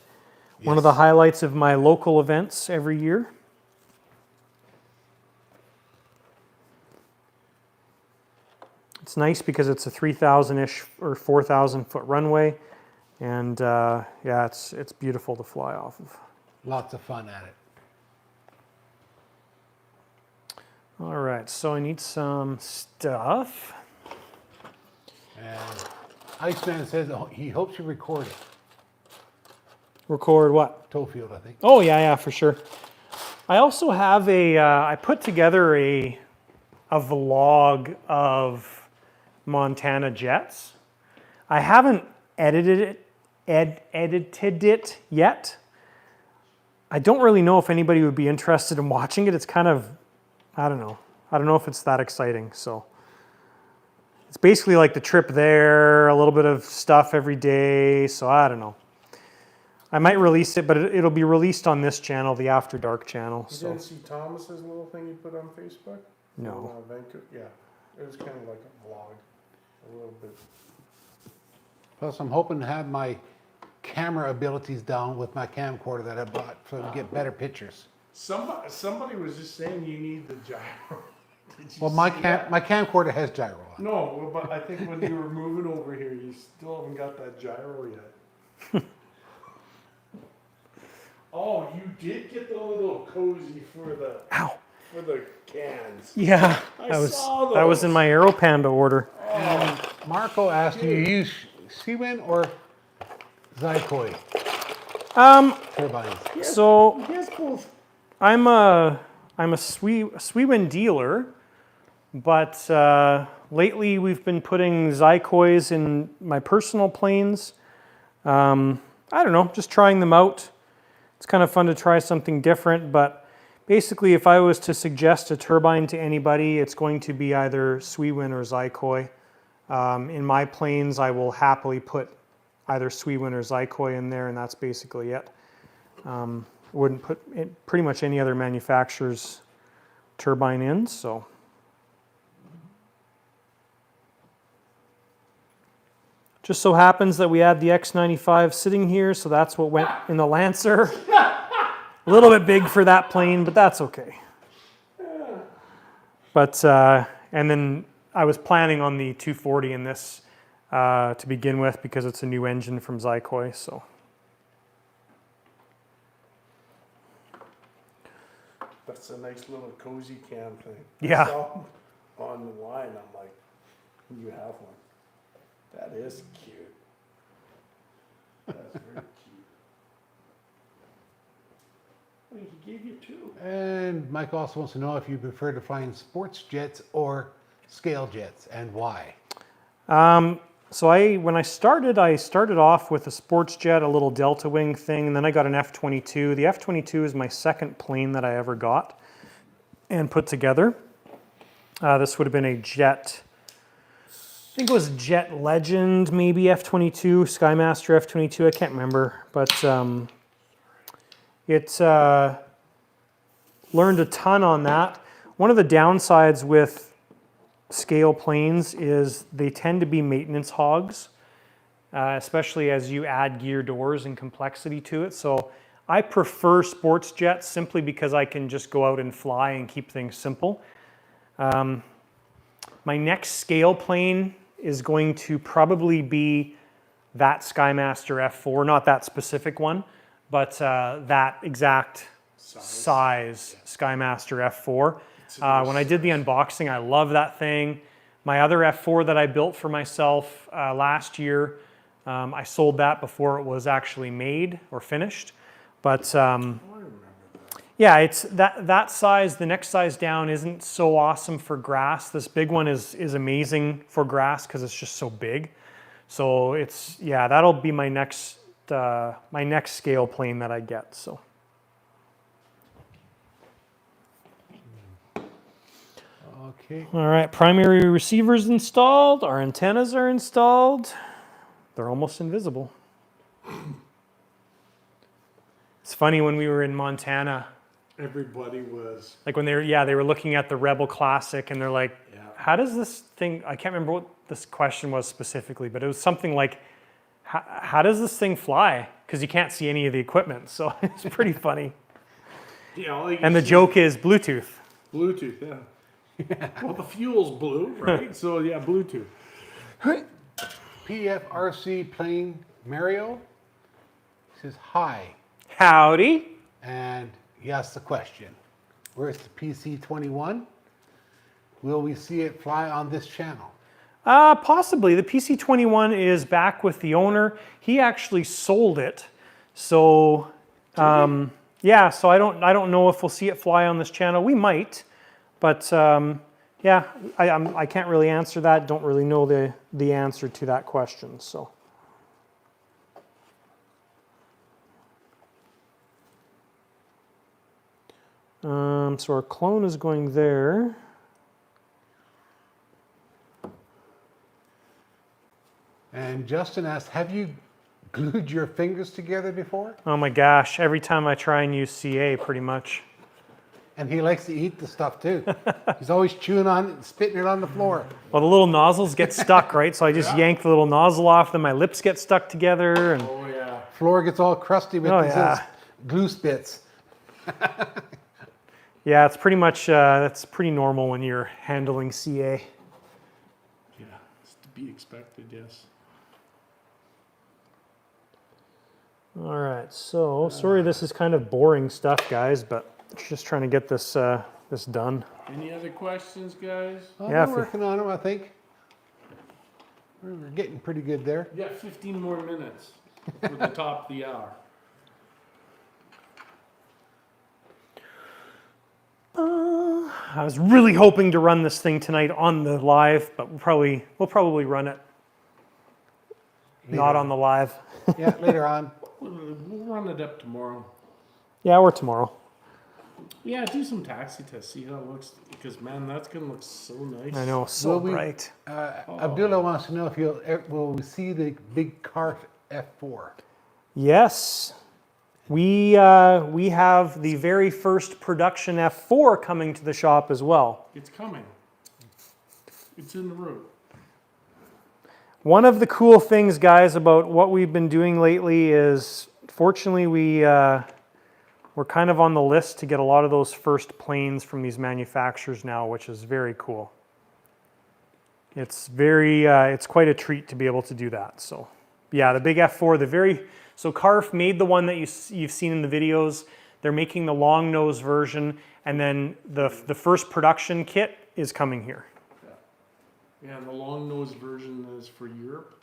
S1: One of the highlights of my local events every year. It's nice because it's a 3,000-ish or 4,000 foot runway, and yeah, it's beautiful to fly off of.
S3: Lots of fun at it.
S1: All right, so I need some stuff.
S3: And Iceman says he hopes you record it.
S1: Record what?
S3: Towfield, I think.
S1: Oh yeah, for sure. I also have I put together a vlog of Montana jets. I haven't edited it yet. I don't really know if anybody would be interested in watching it. It's kind of, I don't know. I don't know if it's that exciting. So it's basically like the trip there, a little bit of stuff every day. So I don't know. I might release it, but it'll be released on this channel, the After Dark channel.
S2: You
S1: So
S2: didn't see Thomas's little thing you put on Facebook?
S1: no.
S2: Vancouver? Yeah. It was kind of like a vlog. A little bit.
S3: Plus, I'm hoping to have my camera abilities down with my camcorder that I bought so we get better pictures.
S2: Somebody was just saying you need the gyro. The Did you
S3: Well, my
S2: see that?
S3: camcorder has gyro on.
S2: No, but I think when you were moving over here, you still haven't got that gyro yet. Oh, you did get the little cozy for the
S1: Ow.
S2: for the cans.
S1: Yeah,
S2: I
S1: that
S2: saw
S1: was in
S2: those.
S1: my Aeropanda order.
S3: And Marco asked, do you use Seawind or Zykoy turbines?
S1: So
S2: Yes, both.
S1: I'm a Sweewind dealer, but lately we've been putting Zykoys in my personal planes. I don't know, just trying them out. It's kind of fun to try something different, but basically if I was to suggest a turbine to anybody, it's going to be either Sweewind or Zykoy. In my planes, I will happily put either Sweewind or Zykoy in there, and that's basically it. Wouldn't put pretty much any other manufacturer's turbine in, so. Just so happens that we had the X95 sitting here, so that's what went in the Lancer. A little bit big for that plane, but that's okay. But, and then I was planning on the 240 in this to begin with because it's a new engine from Zykoy, so.
S2: That's a nice little cozy cam thing.
S1: Yeah.
S2: I saw 'em on the line, I'm like, you have one. That is cute. That's very cute. Well, he gave you two.
S3: And Mike also wants to know if you prefer to fly in sports jets or scale jets and why.
S1: So when I started off with a sports jet, a little Delta Wing thing, and then I got an F-22. The F-22 is my second plane that I ever got and put together. This would have been a jet, I think it was Jet Legend, maybe F-22, Skymaster F-22, I can't remember, but it learned a ton on that. One of the downsides with scale planes is they tend to be maintenance hogs, especially as you add gear doors and complexity to it. So I prefer sports jets simply because I can just go out and fly and keep things simple. My next scale plane is going to probably be that Skymaster F4, not that specific one, but that exact size Skymaster F4. When I did the unboxing, I love that thing. My other F4 that I built for myself last year, I sold that before it was actually made or finished. But yeah, it's that size. The next size down isn't so awesome for grass. This big one is amazing for grass because it's just so big. So it's, yeah, that'll be my next scale plane that I get. So.
S3: Okay.
S1: All right, primary receivers installed. Our antennas are installed. They're almost invisible. It's funny when we were in Montana,
S2: Everybody was.
S1: like when they were looking at the Rebel Classic and they're like,
S2: Yeah.
S1: how does this thing, I can't remember what this question was specifically, but it was something like, how does this thing fly? Because you can't see any of the equipment, so it's pretty funny.
S2: Yeah, all you
S1: And the
S2: see-
S1: joke is Bluetooth.
S2: Bluetooth, yeah. Well, the fuel's blue, right? So yeah, Bluetooth.
S3: PFRC plane Mario says hi,
S1: Howdy.
S3: and he asked the question, where's the PC-21? Will we see it fly on this channel?
S1: Possibly. The PC-21 is back with the owner. He actually sold it. So, yeah, so I don't know if we'll see it fly on this channel. We might, but yeah, I can't really answer that. Don't really know the answer to that question, so. So our clone is going there.
S3: And Justin asked, have you glued your fingers together before?
S1: Oh my gosh, every time I try and use CA, pretty much.
S3: And he likes to eat the stuff too. He's always chewing on it and spitting it on the floor.
S1: Well, the little nozzles get stuck, right? So I just yank the little nozzle off, then my lips get stuck together. And
S2: Oh yeah.
S3: Floor gets all crusty with
S1: Oh,
S3: these
S1: yeah.
S3: glue spits.
S1: Yeah, it's pretty much, that's pretty normal when you're handling CA.
S2: Yeah, it's to be expected, yes.
S1: All right, so sorry this is kind of boring stuff, guys, but just trying to get this this done.
S2: Any other questions, guys?
S3: Oh,
S1: Yeah,
S3: we're working on them, I think. We're getting pretty good there.
S2: We got 15 more minutes for the top of the hour.
S1: I was really hoping to run this thing tonight on the live, but we'll probably run it not
S3: Later.
S1: on the live.
S3: Yeah, later on.
S2: We'll run it up tomorrow.
S1: Yeah, or tomorrow.
S2: Yeah, do some taxi tests, see how it looks. Because, man, that's going to look so nice.
S1: I know, so
S3: Will we-
S1: bright.
S3: Abdullah wants to know if will we see the big CARF F4?
S1: Yes, we have the very first production F4 coming to the shop as well.
S2: It's coming. It's in the road.
S1: One of the cool things, guys, about what we've been doing lately is, fortunately, we're kind of on the list to get a lot of those first planes from these manufacturers now, which is very cool. It's it's quite a treat to be able to do that. So, yeah, the big F4, so CARF made the one that you've seen in the videos. They're making the long nose version, and then the first production kit is coming here.
S2: Yeah, and the long nose version is for Europe.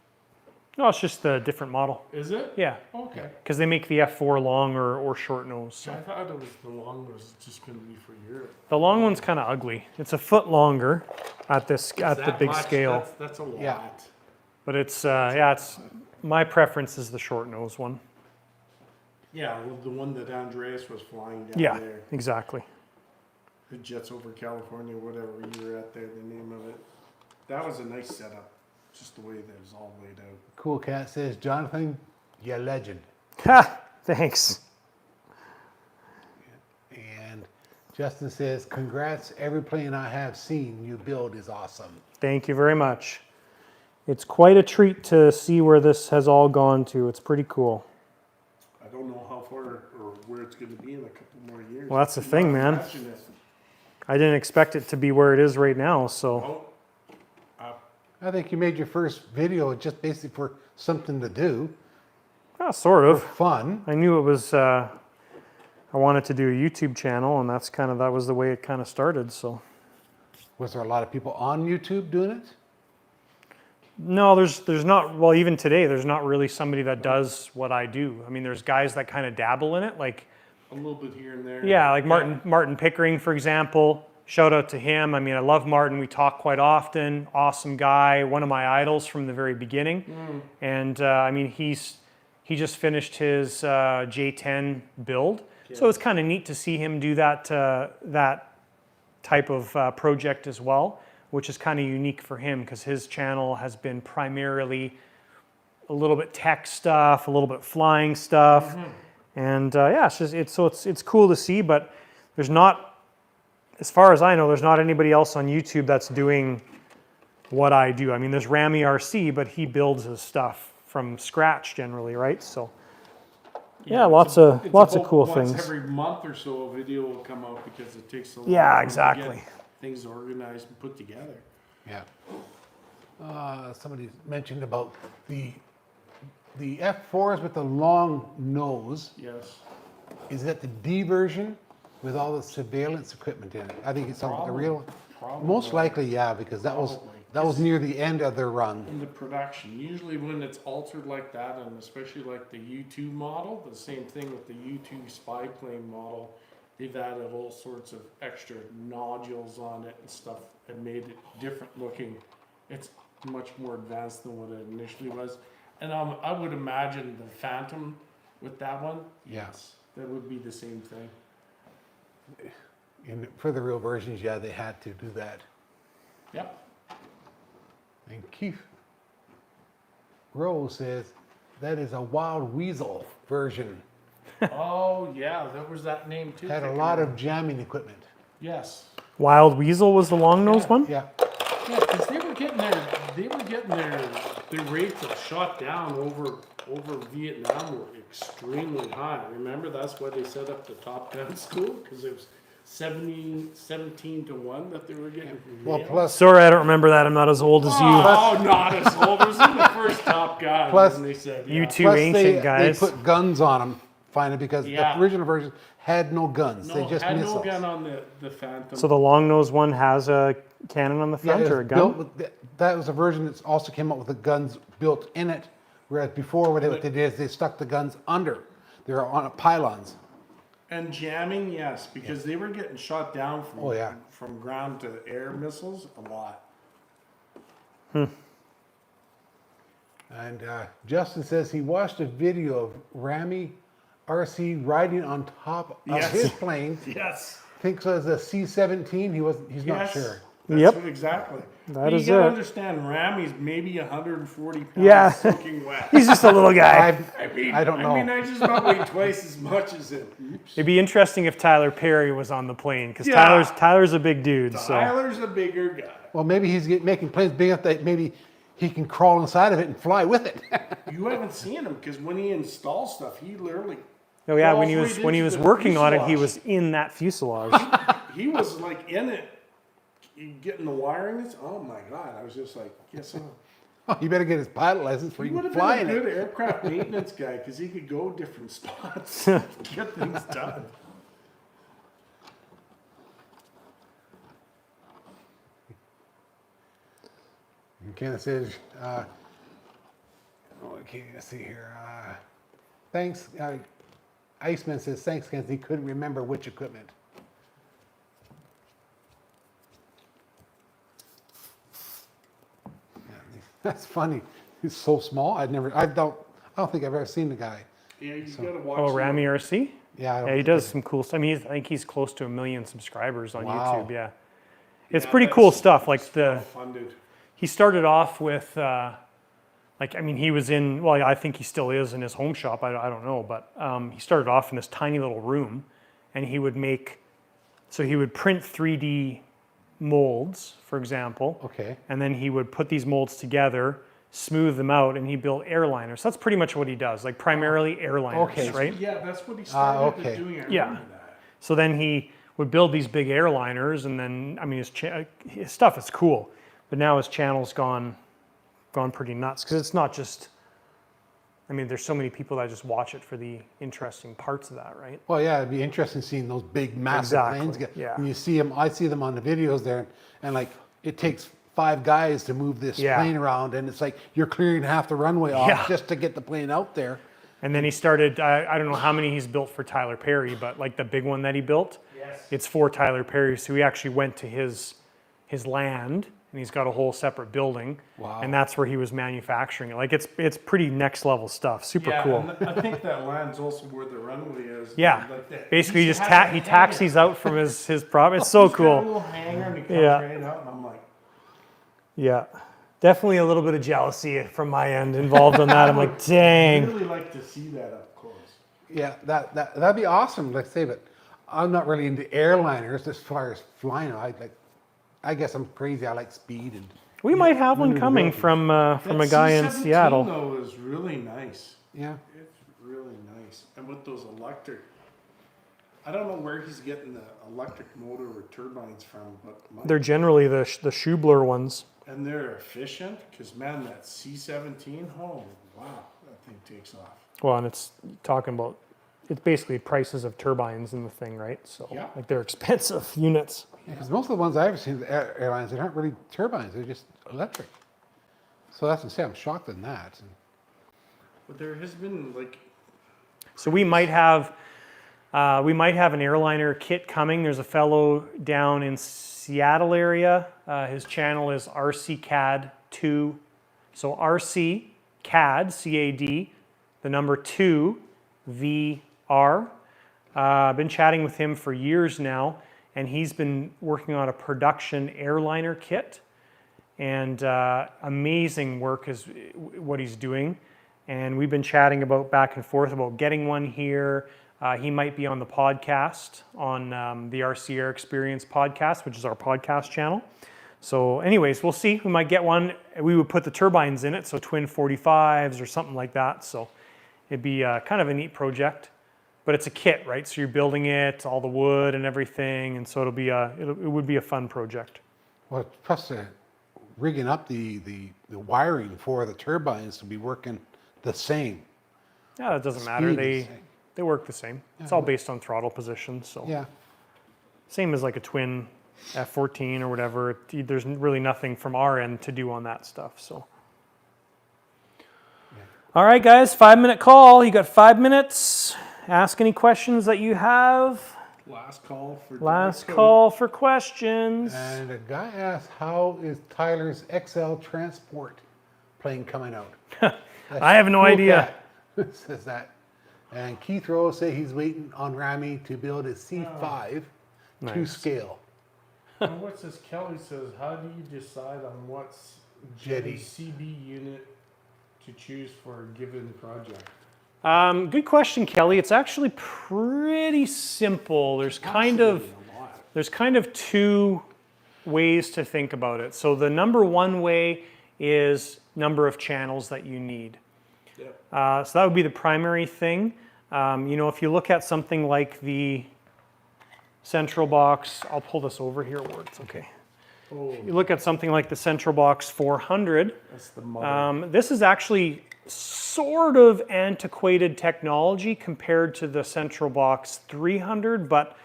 S1: No, it's just a different model.
S2: Is it?
S1: Yeah,
S2: Okay.
S1: because they make the F4 long or short nose. So.
S2: I thought it was the long nose just going to be for Europe.
S1: The long one's kind of ugly. It's a foot longer at the big scale,
S2: That's a lot.
S3: Yeah.
S1: but it's it's my preference is the short nose one.
S2: Yeah, well, the one that Andreas was flying down
S1: Yeah,
S2: there.
S1: exactly.
S2: The Jets over California, whatever you were at there, the name of it. That was a nice setup. Just the way that it was all laid out.
S3: Cool Cat says, Jonathan, you legend.
S1: Ha! Thanks.
S3: And Justin says, congrats, every plane I have seen you build is awesome.
S1: Thank you very much. It's quite a treat to see where this has all gone to. It's pretty cool.
S2: I don't know how far or where it's going to be in a couple more years.
S1: Well, that's the thing, man.
S2: Imagine it.
S1: I didn't expect it to be where it is right now, so
S2: Oh,
S3: I think you made your first video just basically for something to do,
S1: sort of.
S3: fun.
S1: I knew it was. I wanted to do a YouTube channel, and that was the way it kind of started. So
S3: Was there a lot of people on YouTube doing it?
S1: no, there's not. Well, even today, there's not really somebody that does what I do. I mean, there's guys that kind of dabble in it, like
S2: a little bit here and there.
S1: yeah, like Martin Pickering, for example. Shout out to him. I mean, I love Martin. We talk quite often. Awesome guy. One of my idols from the very beginning. And I mean, he just finished his J10 build. So it's kind of neat to see him do that type of project as well, which is kind of unique for him because his channel has been primarily a little bit tech stuff, a little bit flying stuff, and yeah, it's cool to see. But there's not, as far as I know, there's not anybody else on YouTube that's doing what I do. I mean, there's Rami RC, but he builds his stuff from scratch generally, right? So yeah, lots of cool
S2: once
S1: things.
S2: every month or so, a video will come out because it takes so long.
S1: Yeah,
S2: to
S1: exactly.
S2: get things organized and put together.
S3: Yeah. Somebody mentioned about the F4s with the long nose.
S2: Yes.
S3: Is that the D version with all the surveillance equipment in it? I think it's something the real.
S2: Probably.
S3: Most likely, yeah, because that was near the end of their run.
S2: In the production, usually when it's altered like that, and especially like the U2 model, the same thing with the U2 spy plane model, they've added all sorts of extra nodules on it and stuff and made it different looking. It's much more advanced than what it initially was. And I would imagine the Phantom with that one,
S3: Yes.
S2: that would be the same thing.
S3: For the real versions, yeah, they had to do that.
S2: Yep.
S3: And Keith Rose says that is a Wild Weasel version.
S2: Oh yeah, there was that name too.
S3: Had a lot of jamming equipment.
S2: Yes.
S1: Wild Weasel was the long nose one.
S3: Yeah.
S2: Yeah, because they were getting their rates of shot down over Vietnam were extremely high. Remember, that's why they set up the Top Gun school, because it was 17 to 1 that they were getting.
S3: Well,
S2: nailed.
S3: plus
S1: Sorry, I don't remember that. I'm not as old as you.
S2: Oh, not as old. It was in the first Top Gun.
S3: Plus,
S2: and they said,
S1: You
S2: yeah.
S1: two
S3: plus
S1: ancient guys.
S3: they put guns on them finally because
S2: Yeah.
S3: the original version had no guns.
S2: No,
S3: they just
S2: had
S3: missiles.
S2: no gun on the Phantom.
S1: So the long nose one has a cannon on the
S3: Yeah,
S1: front
S3: it
S1: or a
S3: was
S1: gun?
S3: built with that was a version that also came out with the guns built in it. Whereas before, what they did is they stuck the guns under. They were on pylons.
S2: And jamming, yes, because they were getting shot down from,
S3: Oh, yeah.
S2: from ground to air missiles a lot.
S3: And Justin says he watched a video of Rami RC riding on top of
S2: Yes.
S3: his plane.
S2: Yes.
S3: Thinks it was a C-17. He's not
S2: Yes.
S3: sure.
S2: That's
S1: Yep.
S2: what- exactly.
S1: That
S2: But
S1: is
S2: you gotta
S1: it.
S2: understand, Rami's maybe 140 pounds
S1: Yeah.
S2: soaking wet.
S1: He's just a little guy.
S3: I don't know.
S2: I mean, I just about weigh twice as much as him. Oops.
S1: It'd be interesting if Tyler Perry was on the plane because
S2: Yeah.
S1: Tyler's a big dude. So
S2: Tyler's a bigger guy.
S3: Well, maybe he's making planes big enough that maybe he can crawl inside of it and fly with it.
S2: You haven't seen him because when he installs stuff, he literally.
S1: oh yeah, when
S2: crawls
S1: he
S2: right
S1: was
S2: into the
S1: working on it, he
S2: fuselage.
S1: was in that fuselage.
S2: He was like in it, getting the wirings. Oh my god! I was just like, yes.
S3: You better get his pilot license before
S2: He
S3: you
S2: would
S3: can
S2: have
S3: fly
S2: been
S3: in
S2: a
S3: it.
S2: good aircraft maintenance guy because he could go different spots, get things done.
S3: And Kenneth says, okay, let's see here. Thanks. Iceman says, thanks, Kenneth. He couldn't remember which equipment. Yeah, that's funny. He's so small. I don't think I've ever seen the guy.
S2: Yeah, you gotta watch.
S1: Oh,
S2: him.
S1: Rami RC?
S3: Yeah, I don't
S1: Yeah, he
S3: think
S1: does some cool stuff. I mean, I think he's close to 1 million subscribers on
S3: Wow.
S1: YouTube. Yeah, it's
S2: Yeah,
S1: pretty
S2: that's
S1: cool stuff. Like
S2: funded.
S1: he started off with, like, I mean, he was in. Well, I think he still is in his home shop. I don't know, but he started off in this tiny little room, and he would make. So he would print 3D molds, for example.
S3: Okay.
S1: And then he would put these molds together, smooth them out, and he built airliners. So that's pretty much what he does, like primarily airliners,
S3: Okay.
S1: right?
S2: Yeah, that's what he started
S3: okay.
S2: doing. I
S1: Yeah.
S2: remember that.
S1: So then he would build these big airliners, and then I mean his stuff is cool, but now his channel's gone pretty nuts because it's not just. I mean, there's so many people that just watch it for the interesting parts of that, right?
S3: Well, yeah, it'd be interesting seeing those big, massive
S1: Exactly,
S3: planes.
S1: yeah.
S3: When you see them, I see them on the videos there, and like it takes 5 guys to move this
S1: Yeah.
S3: plane around, and it's like you're clearing half the runway off
S1: Yeah.
S3: just to get the plane out there.
S1: And then he started. I don't know how many he's built for Tyler Perry, but like the big one that he built, it's for Tyler Perry. So he actually went to his land, and he's got a whole separate building,
S3: Wow.
S1: and that's where he was manufacturing it. Like it's pretty next level stuff. Super
S2: Yeah,
S1: cool.
S2: and I think that land's also where the runway is.
S1: Yeah,
S2: Like that.
S1: basically he just
S2: has a
S1: he
S2: hangar.
S1: taxis out from his prop. It's so
S2: He's got a
S1: cool.
S2: little hangar and he comes
S1: Yeah.
S2: right out, and I'm like,
S1: Yeah, definitely a little bit of jealousy from my end involved on that. I'm like,
S2: I
S1: dang.
S2: really like to see that up close.
S3: Yeah, that'd be awesome. Let's say, but I'm not really into airliners as far as flying. I guess I'm crazy. I like speed and.
S1: We might have one coming
S3: maneuverability.
S1: from a guy in
S2: C-17
S1: Seattle.
S2: though is really nice.
S3: Yeah.
S2: It's really nice, and with those electric. I don't know where he's getting the electric motor or turbines from, but
S1: They're generally the Schubler ones.
S2: and they're efficient because man, that C-17, oh wow, that thing takes off.
S1: Well, and it's talking about it's basically prices of turbines in the thing, right? So
S2: Yeah.
S1: like they're expensive units.
S3: Because most of the ones I've ever seen, the airlines, they aren't really turbines. They're just electric. So that's what I'm saying. I'm shocked in that.
S2: But there has been like
S1: So we might have an airliner kit coming. There's a fellow down in Seattle area. His channel is RCCAD2. So RC CAD, CAD, the number 2 VR. I've been chatting with him for years now, and he's been working on a production airliner kit. And amazing work is what he's doing. And we've been chatting about back and forth about getting one here. He might be on the podcast, on the RC Air Experience podcast, which is our podcast channel. So anyways, we'll see. We might get one. We would put the turbines in it, so twin 45s or something like that. So it'd be kind of a neat project. but it's a kit, right? So you're building it, all the wood and everything, and so it would be a fun project.
S3: Well, plus rigging up the wiring for the turbines to be working the same.
S1: Yeah, that doesn't matter.
S3: Speed is the same.
S1: They work the same. It's all based on throttle position, so
S3: Yeah.
S1: same as like a twin F14 or whatever. There's really nothing from our end to do on that stuff. So, all right, guys, 5-minute call. You got 5 minutes. Ask any questions that you have.
S2: Last call for
S1: Last call for questions.
S3: And a guy asked, how is Tyler's XL transport plane coming out?
S1: I have no idea.
S3: Says that. And Keith Rose said he's waiting on Rami to build his C5 to
S1: Nice.
S3: scale.
S2: And what's this? Kelly says, how do you decide on what's
S3: Jetty.
S2: CB unit to choose for a given project?
S1: Good question, Kelly. It's actually pretty simple. There's kind of two ways to think about it. So the number one way is number of channels that you need.
S2: Yep.
S1: So that would be the primary thing. If you look at something like the central box, I'll pull this over here where it's okay.
S2: Oh,
S1: You look at something like the central box 400.
S2: that's the mother.
S1: This is actually sort of antiquated technology compared to the central box 300, but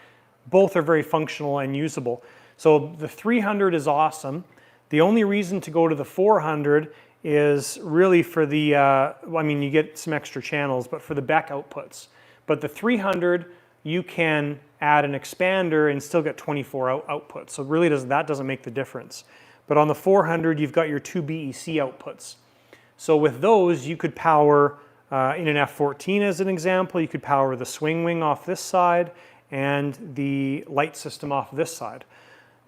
S1: both are very functional and usable. So the 300 is awesome. The only reason to go to the 400 is really for the, you get some extra channels, but for the Beck outputs. But the 300, you can add an expander and still get 24 outputs. So really that doesn't make the difference. But on the 400, you've got your 2 BEC outputs. So with those, you could power, in an F14 as an example, you could power the swing wing off this side and the light system off this side.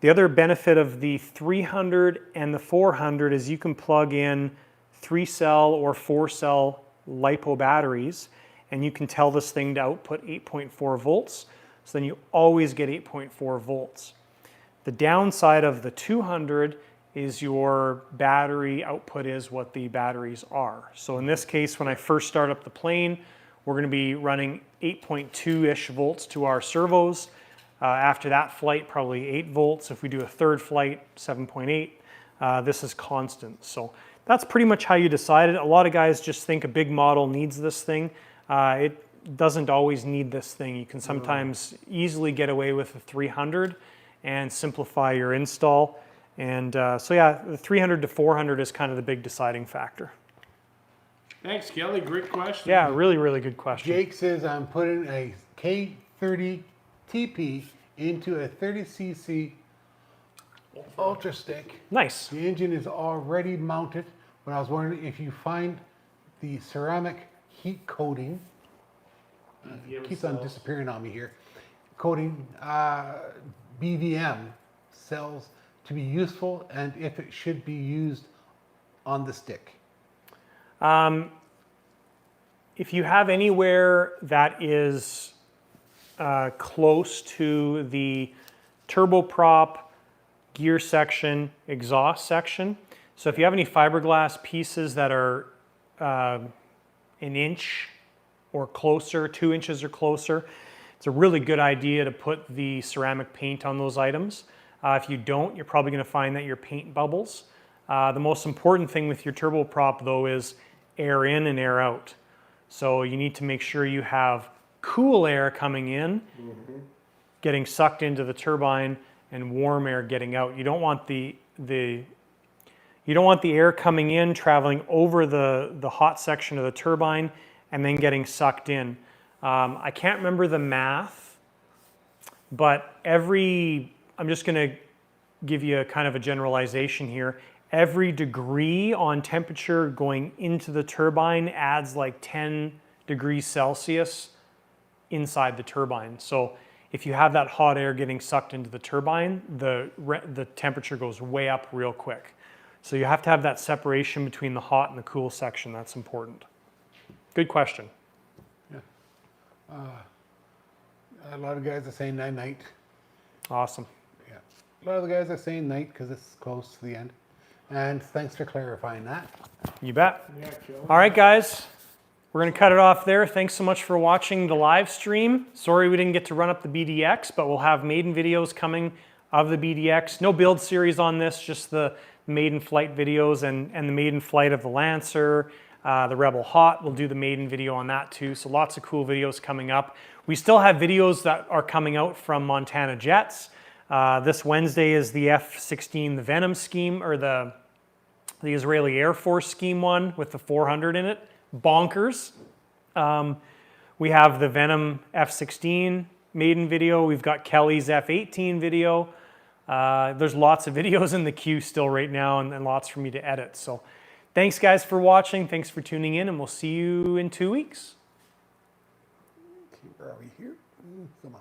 S1: The other benefit of the 300 and the 400 is you can plug in 3-cell or 4-cell LiPo batteries, and you can tell this thing to output 8.4 volts. So then you always get 8.4 volts. The downside of the 200 is your battery output is what the batteries are. So in this case, when I first start up the plane, we're going to be running 8.2-ish volts to our servos. After that flight, probably 8 volts. If we do a third flight, 7.8. This is constant. So that's pretty much how you decide it. A lot of guys just think a big model needs this thing. It doesn't always need this thing. You can sometimes easily get away with the 300 and simplify your install. And the 300 to 400 is kind of the big deciding factor.
S2: Thanks, Kelly. Great question.
S1: Yeah, really, really good question.
S3: Jake says I'm putting a K30 TP into a 30cc Ultra Stick.
S1: Nice.
S3: The engine is already mounted, but I was wondering if you find the ceramic heat coating, keeps on disappearing on me here, coating BVM cells to be useful, and if it should be used on the stick.
S1: If you have anywhere that is close to the turboprop, gear section, exhaust section, so if you have any fiberglass pieces that are an inch or closer, 2 inches or closer, it's a really good idea to put the ceramic paint on those items. If you don't, you're probably going to find that your paint bubbles. The most important thing with your turboprop, though, is air in and air out. So you need to make sure you have cool air coming in, getting sucked into the turbine, and warm air getting out. You don't want the air coming in, traveling over the hot section of the turbine, and then getting sucked in. I can't remember the math, but I'm just going to give you a kind of a generalization here. Every degree on temperature going into the turbine adds like 10 degrees Celsius inside the turbine. So if you have that hot air getting sucked into the turbine, the temperature goes way up real quick. So you have to have that separation between the hot and the cool section. That's important. Good question.
S3: Yeah. A lot of guys are saying night.
S1: Awesome.
S3: Yeah. A lot of the guys are saying night because it's close to the end. And thanks for clarifying that.
S1: You bet.
S2: Yeah, Kelly.
S1: All right, guys. We're going to cut it off there. Thanks so much for watching the live stream. Sorry we didn't get to run up the BDX, but we'll have maiden videos coming of the BDX. No build series on this, just the maiden flight videos and the maiden flight of the Lancer, the Rebel Hot. We'll do the maiden video on that too. So lots of cool videos coming up. We still have videos that are coming out from Montana Jets. This Wednesday is the F-16, the Venom scheme, or the Israeli Air Force scheme one with the 400 in it. Bonkers. We have the Venom F-16 maiden video. We've got Kelly's F-18 video. There's lots of videos in the queue still right now and lots for me to edit. So thanks guys for watching. Thanks for tuning in, and we'll see you in 2 weeks.
S3: Okay, where are we here? Come on.